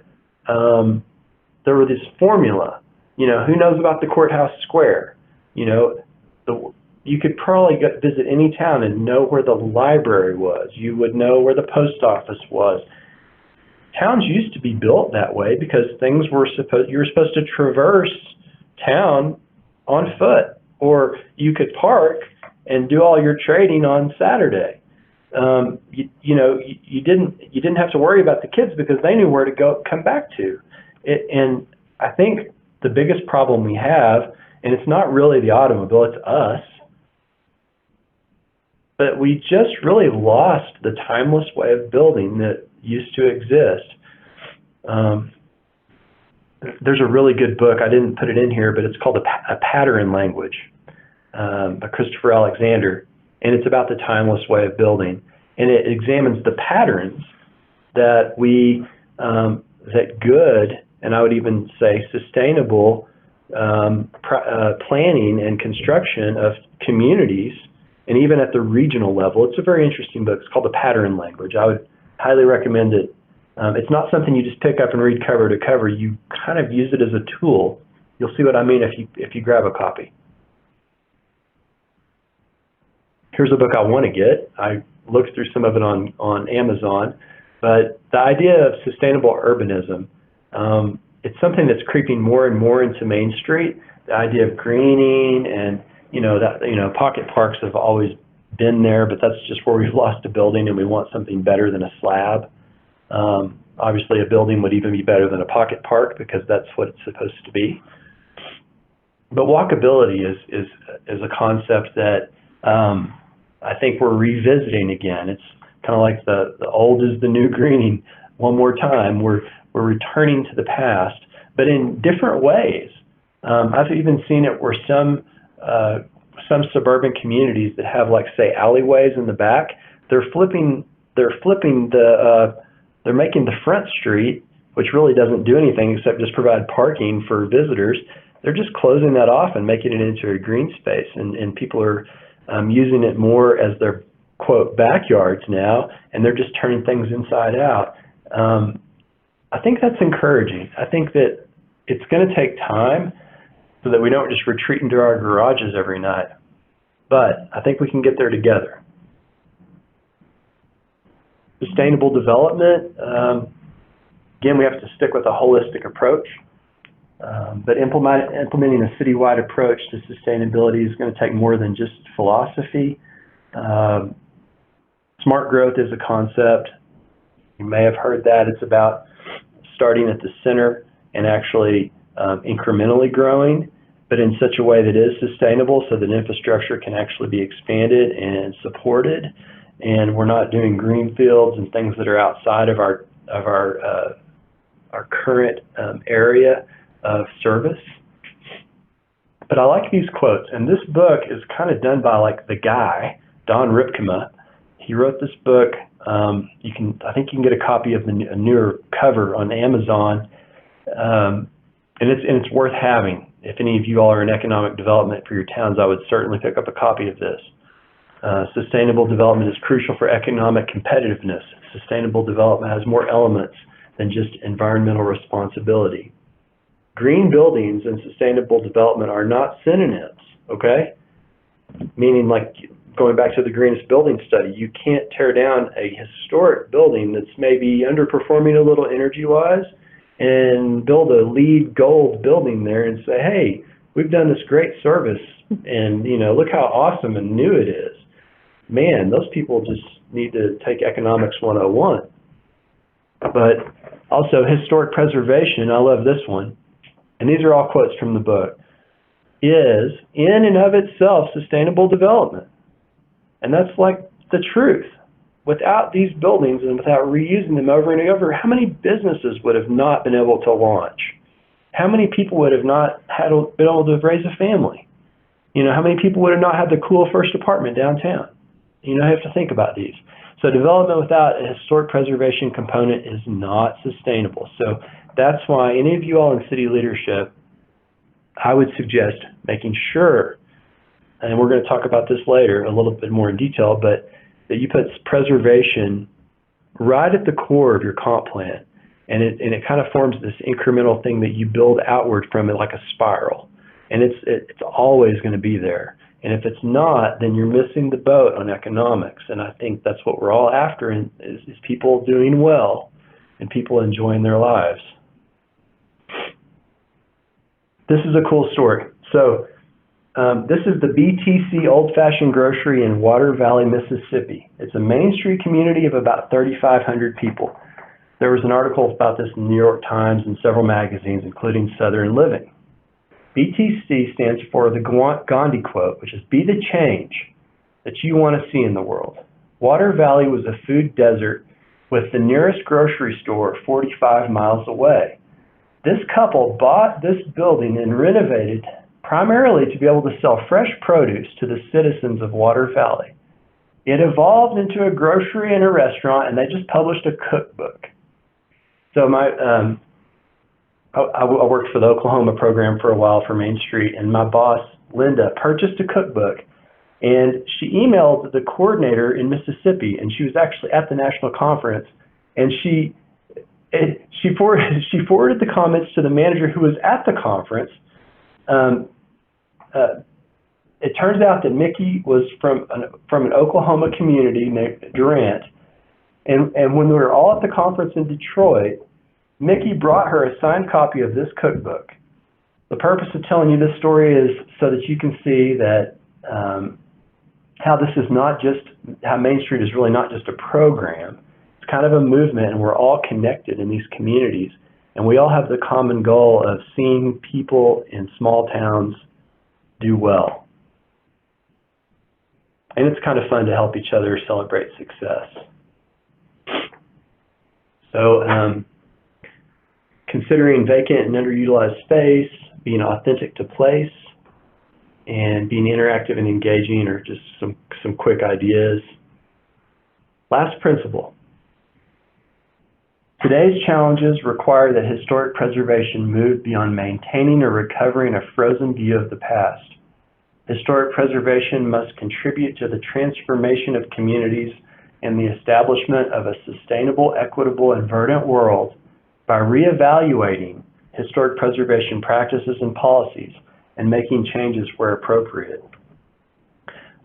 this formula. Who knows about the courthouse square? You could probably visit any town and know where the library was. You would know where the post office was. towns used to be built that way because you were supposed to traverse town on foot, or you could park and do all your trading on Saturday. You didn't have to worry about the kids because they knew where to come back to. And I think the biggest problem we have, and it's not really the automobile, it's us, but we just really lost the timeless way of building that used to exist. There's a really good book, I didn't put it in here, but it's called A Pattern Language by Christopher Alexander, and it's about the timeless way of building. And it examines the patterns that that good, and I would even say sustainable planning and construction of communities, and even at the regional level. It's a very interesting book. It's called The Pattern Language. I would highly recommend it. It's not something you just pick up and read cover to cover. You kind of use it as a tool. You'll see what I mean if you grab a copy. Here's a book I want to get. I looked through some of it on Amazon, but the idea of sustainable urbanism, it's something that's creeping more and more into Main Street. The idea of greening and pocket parks have always been there, but that's just where we've lost a building and we want something better than a slab. Obviously, a building would even be better than a pocket park because that's what it's supposed to be. But walkability is a concept that I think we're revisiting again. It's kind of like the old is the new green. One more time, we're returning to the past, but in different ways. I've even seen it where some suburban communities that have, like, say, alleyways in the back, they're making the front street, which really doesn't do anything except just provide parking for visitors. They're just closing that off and making it into a green space, and people are using it more as their, quote, backyards now, and they're just turning things inside out. I think that's encouraging. I think that it's going to take time so that we don't just retreat into our garages every night, but I think we can get there together. Sustainable development, again, we have to stick with a holistic approach, but implementing a citywide approach to sustainability is going to take more than just philosophy. Smart growth is a concept. You may have heard that. It's about starting at the center and actually incrementally growing, but in such a way that is sustainable so that infrastructure can actually be expanded and supported. And we're not doing green fields and things that are outside of our current area of service. But I like these quotes, and this book is kind of done by, like, the guy, Don Ripkema. He wrote this book. I think you can get a copy of a newer cover on Amazon, and it's worth having. If any of you all are in economic development for your towns, I would certainly pick up a copy of this. Sustainable development is crucial for economic competitiveness. Sustainable development has more elements than just environmental responsibility. Green buildings and sustainable development are not synonyms, okay? Meaning, like, going back to the greenest building study, you can't tear down a historic building that's maybe underperforming a little energy-wise and build a LEED gold building there and say, hey, we've done this great service and, look how awesome and new it is. Man, those people just need to take Economics 101. But also historic preservation, I love this one, and these are all quotes from the book, is in and of itself sustainable development. And that's like the truth. Without these buildings and without reusing them over and over, how many businesses would have not been able to launch? How many people would have not been able to raise a family? How many people would have not had the cool first apartment downtown? You have to think about these. So development without a historic preservation component is not sustainable. So that's why any of you all in city leadership, I would suggest making sure, and we're going to talk about this later a little bit more in detail, but that you put preservation right at the core of your comp plan. And it kind of forms this incremental thing that you build outward from it like a spiral. And it's always going to be there. And if it's not, then you're missing the boat on economics. And I think that's what we're all after is people doing well. and people enjoying their lives. This is a cool story. So this is the BTC Old Fashioned Grocery in Water Valley, Mississippi. It's a Main Street community of about 3,500 people. There was an article about this in the New York Times and several magazines, including Southern Living. BTC stands for the Gandhi quote, which is, "Be the change that you want to see in the world." Water Valley was a food desert with the nearest grocery store 45 miles away. This couple bought this building and renovated primarily to be able to sell fresh produce to the citizens of Water Valley. It evolved into a grocery and a restaurant, and they just published a cookbook. So I worked for the Oklahoma program for a while for Main Street, and my boss, Linda, purchased a cookbook, and she emailed the coordinator in Mississippi, and she was actually at the national conference, and she forwarded the comments to the manager who was at the conference. It turns out that Mickey was from an Oklahoma community named Durant, and when we were all at the conference in Detroit, Mickey brought her a signed copy of this cookbook. The purpose of telling you this story is so that you can see that how this is not just, how Main Street is really not just a program. It's kind of a movement, and we're all connected in these communities, and we all have the common goal of seeing people in small towns do well. And it's kind of fun to help each other celebrate success. So considering vacant and underutilized space, being authentic to place, and being interactive and engaging are just some quick ideas. Last principle. Today's challenges require that historic preservation move beyond maintaining or recovering a frozen view of the past. Historic preservation must contribute to the transformation of communities and the establishment of a sustainable, equitable, and verdant world by reevaluating historic preservation practices and policies and making changes where appropriate.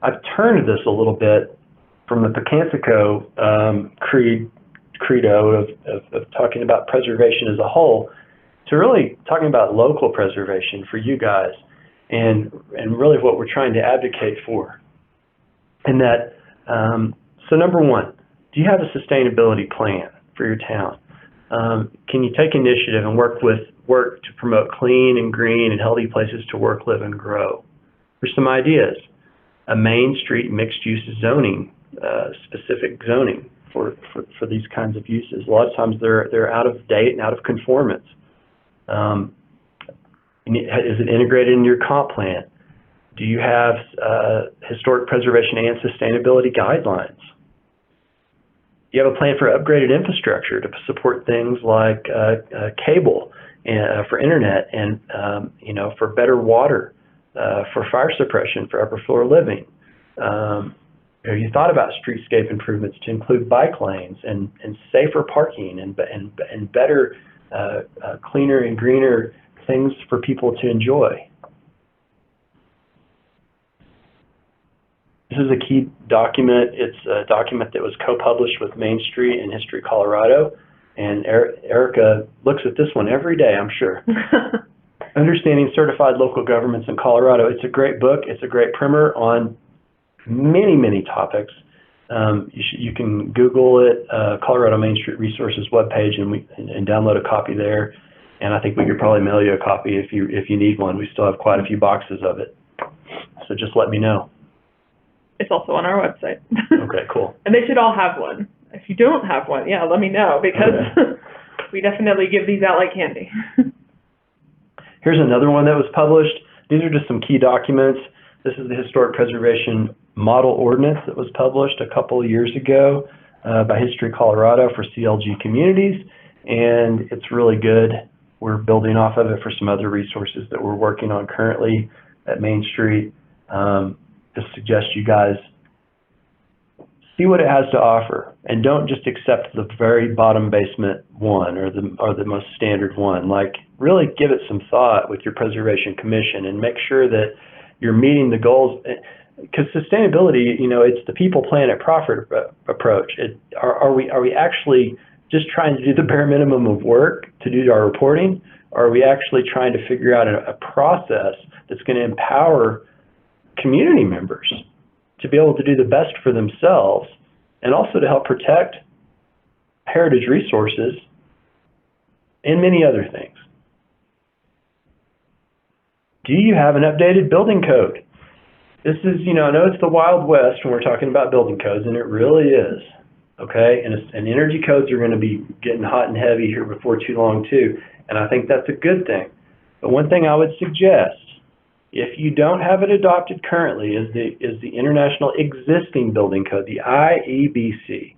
I've turned this a little bit from the Pacancico credo of talking about preservation as a whole to really talking about local preservation for you guys and really what we're trying to advocate for. And that, so number one, do you have a sustainability plan for your town? Can you take initiative and work to promote clean and green and healthy places to work, live, and grow? Here's some ideas. A Main Street mixed-use zoning, specific zoning for these kinds of uses. A lot of times they're out of date and out of conformance. Is it integrated in your comp plan? Do you have historic preservation and sustainability guidelines? Do you have a plan for upgraded infrastructure to support things like cable and, for internet and for better water, for fire suppression, for upper floor living? Have you thought about streetscape improvements to include bike lanes and safer parking and better, cleaner and greener things for people to enjoy? This is a key document. It's a document that was co-published with Main Street and History Colorado, and Erica looks at this one every day, I'm sure. Understanding Certified Local Governments in Colorado. It's a great book. It's a great primer on many, many topics. You can Google it, Colorado Main Street Resources webpage, and download a copy there. And I think we could probably mail you a copy if you need one. We still have quite a few boxes of it. So just let me know. It's also on our website. Okay, cool. And they should all have one. If you don't have one, yeah, let me know, because we definitely give these out like candy. Here's another one that was published. These are just some key documents. This is the Historic Preservation Model Ordinance that was published a couple of years ago by History Colorado for CLG communities, and it's really good. We're building off of it for some other resources that we're working on currently at Main Street. Just suggest you guys see what it has to offer, and don't just accept the very bottom basement one or the most standard one. Like, really give it some thought with your Preservation Commission and make sure that you're meeting the goals. Because sustainability, it's the people, planet, profit approach. Are we actually just trying to do the bare minimum of work to do our reporting? Or are we actually trying to figure out a process that's going to empower community members to be able to do the best for themselves and also to help protect heritage resources and many other things? Do you have an updated building code? This is, I know it's the Wild West when we're talking about building codes, and it really is, okay? And energy codes are going to be getting hot and heavy here before too long, too, and I think that's a good thing. But one thing I would suggest, if you don't have it adopted currently, is the International Existing Building Code, the IEBC.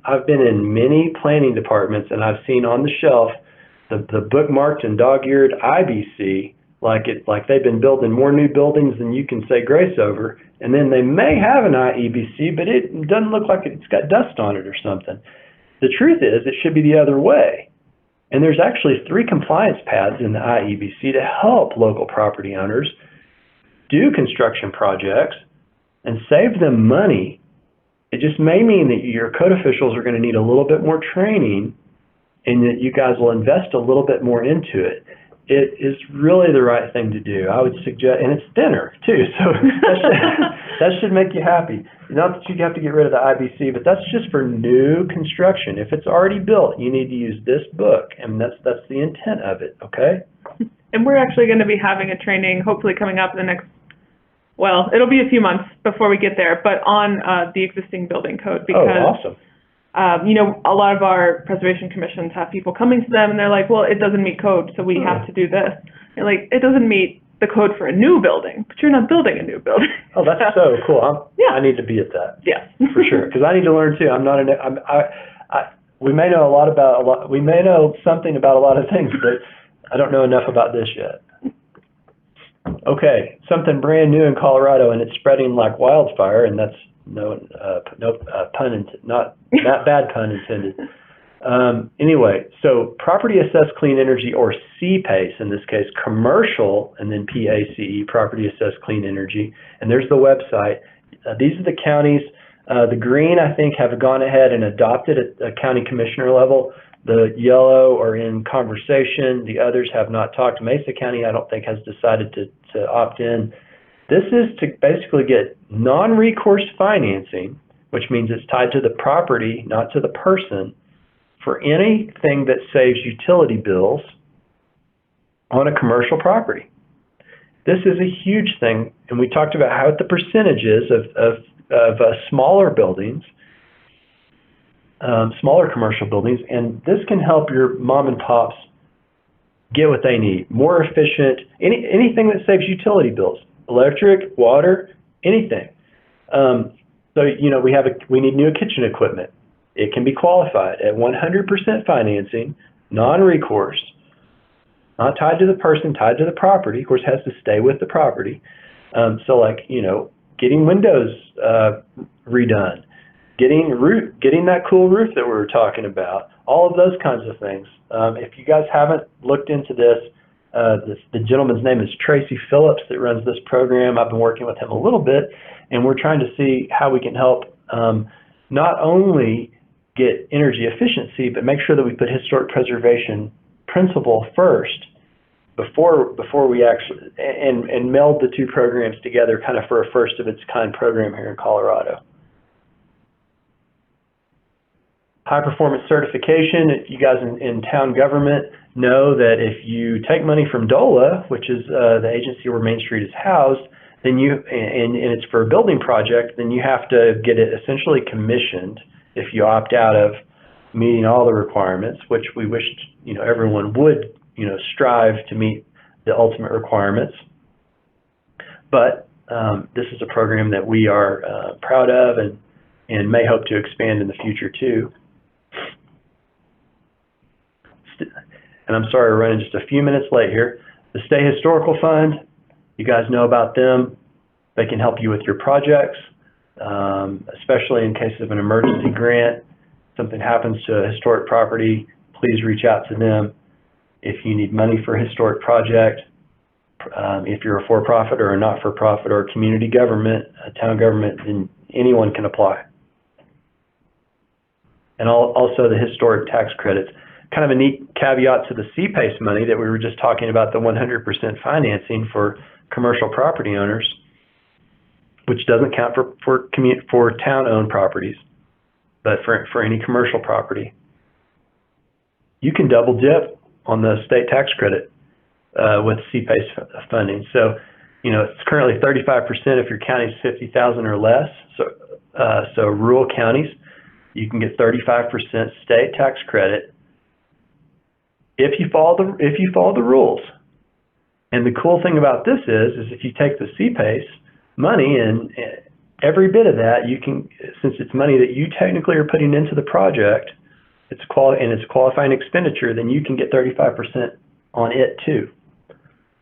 I've been in many planning departments, and I've seen on the shelf the bookmarked and dog-eared IBC, like they've been building more new buildings than you can say grace over, and then they may have an IEBC, but it doesn't look like it's got dust on it or something. The truth is, it should be the other way. And there's actually 3 compliance paths in the IEBC to help local property owners do construction projects and save them money. It just may mean that your code officials are going to need a little bit more training and that you guys will invest a little bit more into it. It is really the right thing to do. I would suggest, and it's thinner too, so that should make you happy. Not that you have to get rid of the IBC, but that's just for new construction. If it's already built, you need to use this book, and that's the intent of it, okay? And we're actually going to be having a training, hopefully coming up in the next, well, it'll be a few months before we get there, but on the existing building code, because awesome. A lot of our preservation commissions have people coming to them and they're like, well, it doesn't meet code, so we have to do this. And like, it doesn't meet the code for a new building, but you're not building a new building. Oh, that's so cool. Yeah. I need to be at that. Yeah. For sure, because I need to learn too. We may know we may know something about a lot of things, but I don't know enough about this yet. Okay, something brand new in Colorado, and it's spreading like wildfire, and that's no pun intended, not bad pun intended. Anyway, so Property Assessed Clean Energy, or CPACE in this case, commercial, and then PACE, Property Assessed Clean Energy, and there's the website. These are the counties. The green, I think, have gone ahead and adopted at a county commissioner level. The yellow are in conversation. The others have not talked. Mesa County, I don't think, has decided to opt in. This is to basically get non-recourse financing, which means it's tied to the property, not to the person, for anything that saves utility bills on a commercial property. This is a huge thing, and we talked about how the percentages of smaller buildings, smaller commercial buildings, and this can help your mom and pops get what they need, more efficient, anything that saves utility bills. Electric, water, anything. So, we need new kitchen equipment. It can be qualified at 100% financing, non-recourse, not tied to the person, tied to the property. Of course, has to stay with the property. Getting windows redone, getting that cool roof that we were talking about, all of those kinds of things. If you guys haven't looked into this, the gentleman's name is Tracy Phillips that runs this program. I've been working with him a little bit, and we're trying to see how we can help not only get energy efficiency, but make sure that we put historic preservation principle first before we actually, and meld the two programs together kind of for a first of its kind program here in Colorado. High performance certification. You guys in town government know that if you take money from DOLA, which is the agency where Main Street is housed, then and it's for a building project, then you have to get it essentially commissioned if you opt out of meeting all the requirements, which we wish everyone would strive to meet the ultimate requirements. But this is a program that we are proud of and may hope to expand in the future too. And I'm sorry we're running just a few minutes late here. The State Historical Fund, you guys know about them. They can help you with your projects, especially in case of an emergency grant. Something happens to a historic property, please reach out to them. If you need money for a historic project, if you're a for-profit or a not-for-profit or a community government, a town government, then anyone can apply. and also the historic tax credits. Kind of a neat caveat to the CPACE money that we were just talking about, the 100% financing for commercial property owners, which doesn't count for town-owned properties, but for any commercial property. You can double dip on the state tax credit with CPACE funding. So, it's currently 35% if your county's 50,000 or less. So rural counties, you can get 35% state tax credit if you follow the rules. And the cool thing about this is if you take the CPACE money and every bit of that, you can, since it's money that you technically are putting into the project, it's qualifying expenditure, then you can get 35% on it too.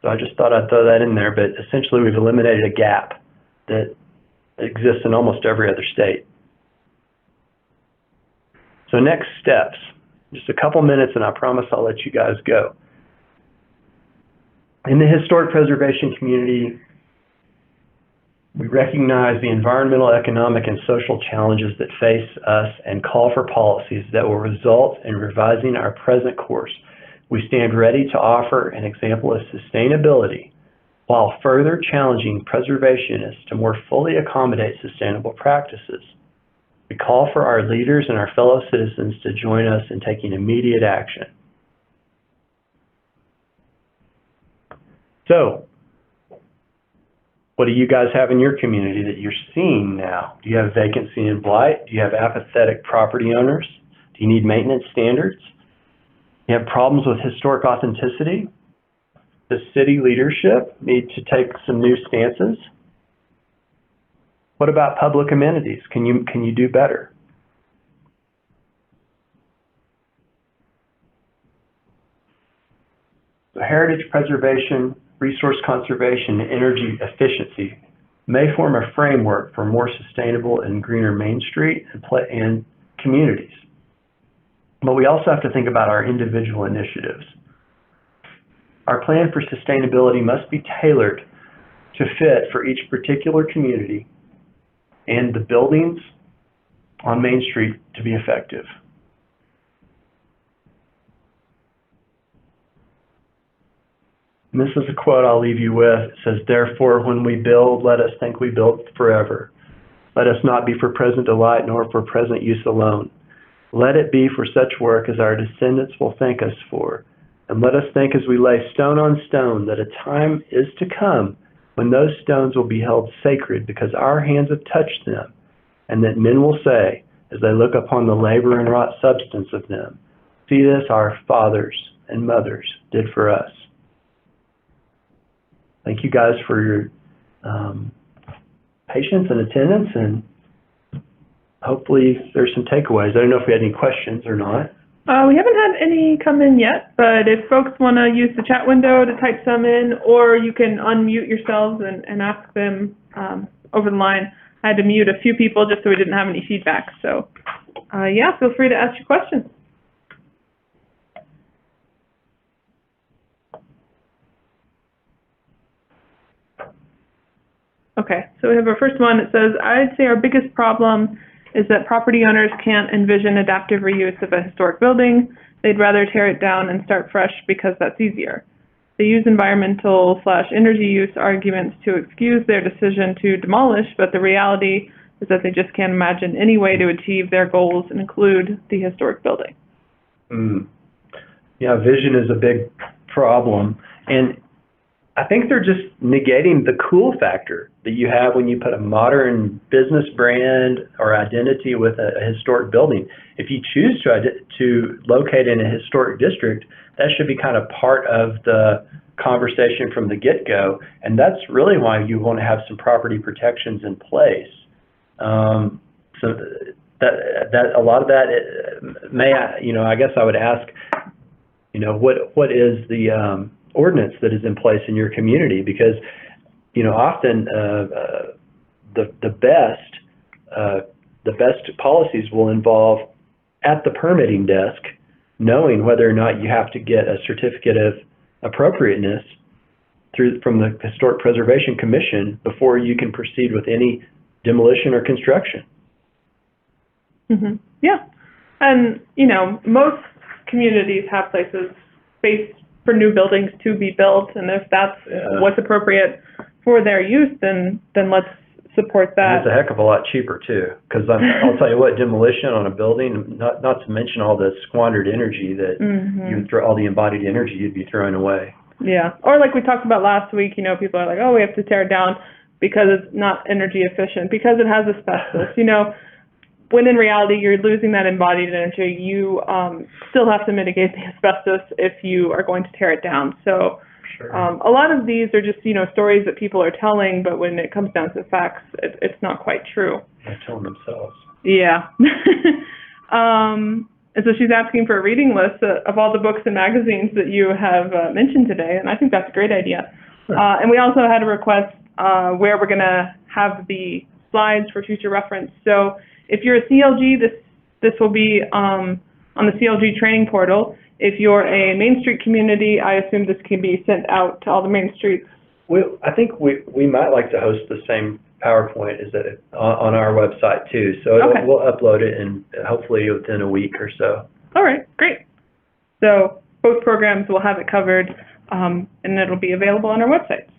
So I just thought I'd throw that in there, but essentially we've eliminated a gap that exists in almost every other state. So next steps, just a couple minutes and I promise I'll let you guys go. In the historic preservation community, we recognize the environmental, economic, and social challenges that face us and call for policies that will result in revising our present course. We stand ready to offer an example of sustainability while further challenging preservationists to more fully accommodate sustainable practices. We call for our leaders and our fellow citizens to join us in taking immediate action. So, what do you guys have in your community that you're seeing now? Do you have vacancy and blight? Do you have apathetic property owners? Do you need maintenance standards? Do you have problems with historic authenticity? Does city leadership need to take some new stances? What about public amenities? Can you do better? So heritage preservation, resource conservation, and energy efficiency may form a framework for more sustainable and greener Main Street and communities. But we also have to think about our individual initiatives. Our plan for sustainability must be tailored to fit for each particular community and the buildings on Main Street to be effective. And this is a quote I'll leave you with. It says, "Therefore, when we build, let us think we build forever. Let us not be for present delight nor for present use alone. Let it be for such work as our descendants will thank us for. And let us think as we lay stone on stone that a time is to come when those stones will be held sacred because our hands have touched them, and that men will say, as they look upon the labor and wrought substance of them, see this our fathers and mothers did for us." Thank you guys for your patience and attendance, and hopefully there's some takeaways. I don't know if we had any questions or not. We haven't had any come in yet, but if folks want to use the chat window to type some in, or you can unmute yourselves and ask them over the line. I had to mute a few people just so we didn't have any feedback. So yeah, feel free to ask your questions. Okay, so we have our first one. It says, "I'd say our biggest problem is that property owners can't envision adaptive reuse of a historic building. They'd rather tear it down and start fresh because that's easier. They use environmental/energy use arguments to excuse their decision to demolish, but the reality is that they just can't imagine any way to achieve their goals and include the historic building." Yeah, vision is a big problem. And I think they're just negating the cool factor that you have when you put a modern business brand or identity with a historic building. If you choose to locate in a historic district, that should be kind of part of the conversation from the get-go, and that's really why you want to have some property protections in place. So that a lot of that may, I guess I would ask, what is the ordinance that is in place in your community? Because often the best policies will involve at the permitting desk knowing whether or not you have to get a certificate of appropriateness from the Historic Preservation Commission before you can proceed with any demolition or construction. Yeah. And, you know, most communities have places, space for new buildings to be built, and if that's Yeah. what's appropriate for their use, then let's support And that. it's a heck of a lot cheaper too, because I'll tell you what, demolition on a building, not to mention all the squandered energy that Mhm. you would throw, all the embodied energy you'd be throwing away. Yeah, or like we talked about last week, you know, people are like, oh, we have to tear it down because it's not energy efficient, because it has asbestos. You know, when in reality you're losing that embodied energy, you still have to mitigate the asbestos if you are going to tear it down. So Sure. a lot of these are just, you know, stories that people are telling, but when it comes down to facts, it's not quite true. They're telling themselves. Yeah. And so she's asking for a reading list of all the books and magazines that you have mentioned today, and I think that's a great idea. And we also had a request where we're going to have the slides for future reference. So if you're a CLG, this will be on the CLG training portal. If you're a Main Street community, I assume this can be sent out to all the Main Streets. I think we might like to host the same PowerPoint as that on our website too. So Okay. we'll upload it and hopefully within a week or so. All right, great. So both programs will have it covered, and it'll be available on our websites.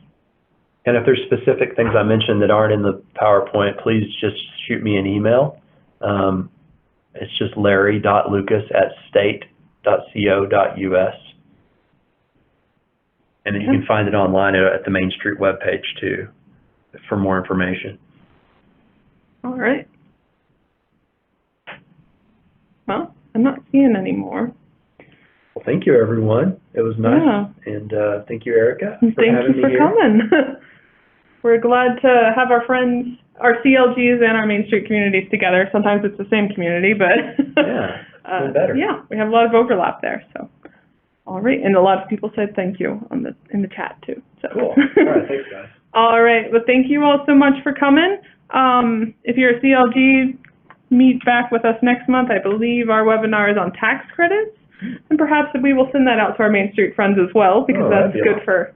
And if there's specific things I mentioned that aren't in the PowerPoint, please just shoot me an email. It's just larry.lucas@state.co.us. And then you can find it online at the Main Street webpage too for more information. All right. Well, I'm not seeing any more. Well, thank you, everyone. It was nice. Yeah. And thank you, Erica, for Thank having you me for here. coming. We're glad to have our friends, our CLGs and our Main Street communities together. Sometimes it's the same community, but Yeah, even better. yeah, we have a lot of overlap there. So, all right, and a lot of people said thank you in the chat too. So. Cool. All right, thanks, guys. All right. Well, thank you all so much for coming. If you're a CLG, meet back with us next month. I believe our webinar is on tax credits, and perhaps we will send that out to our Main Street friends as well, because Oh, that's that'd be good awesome. for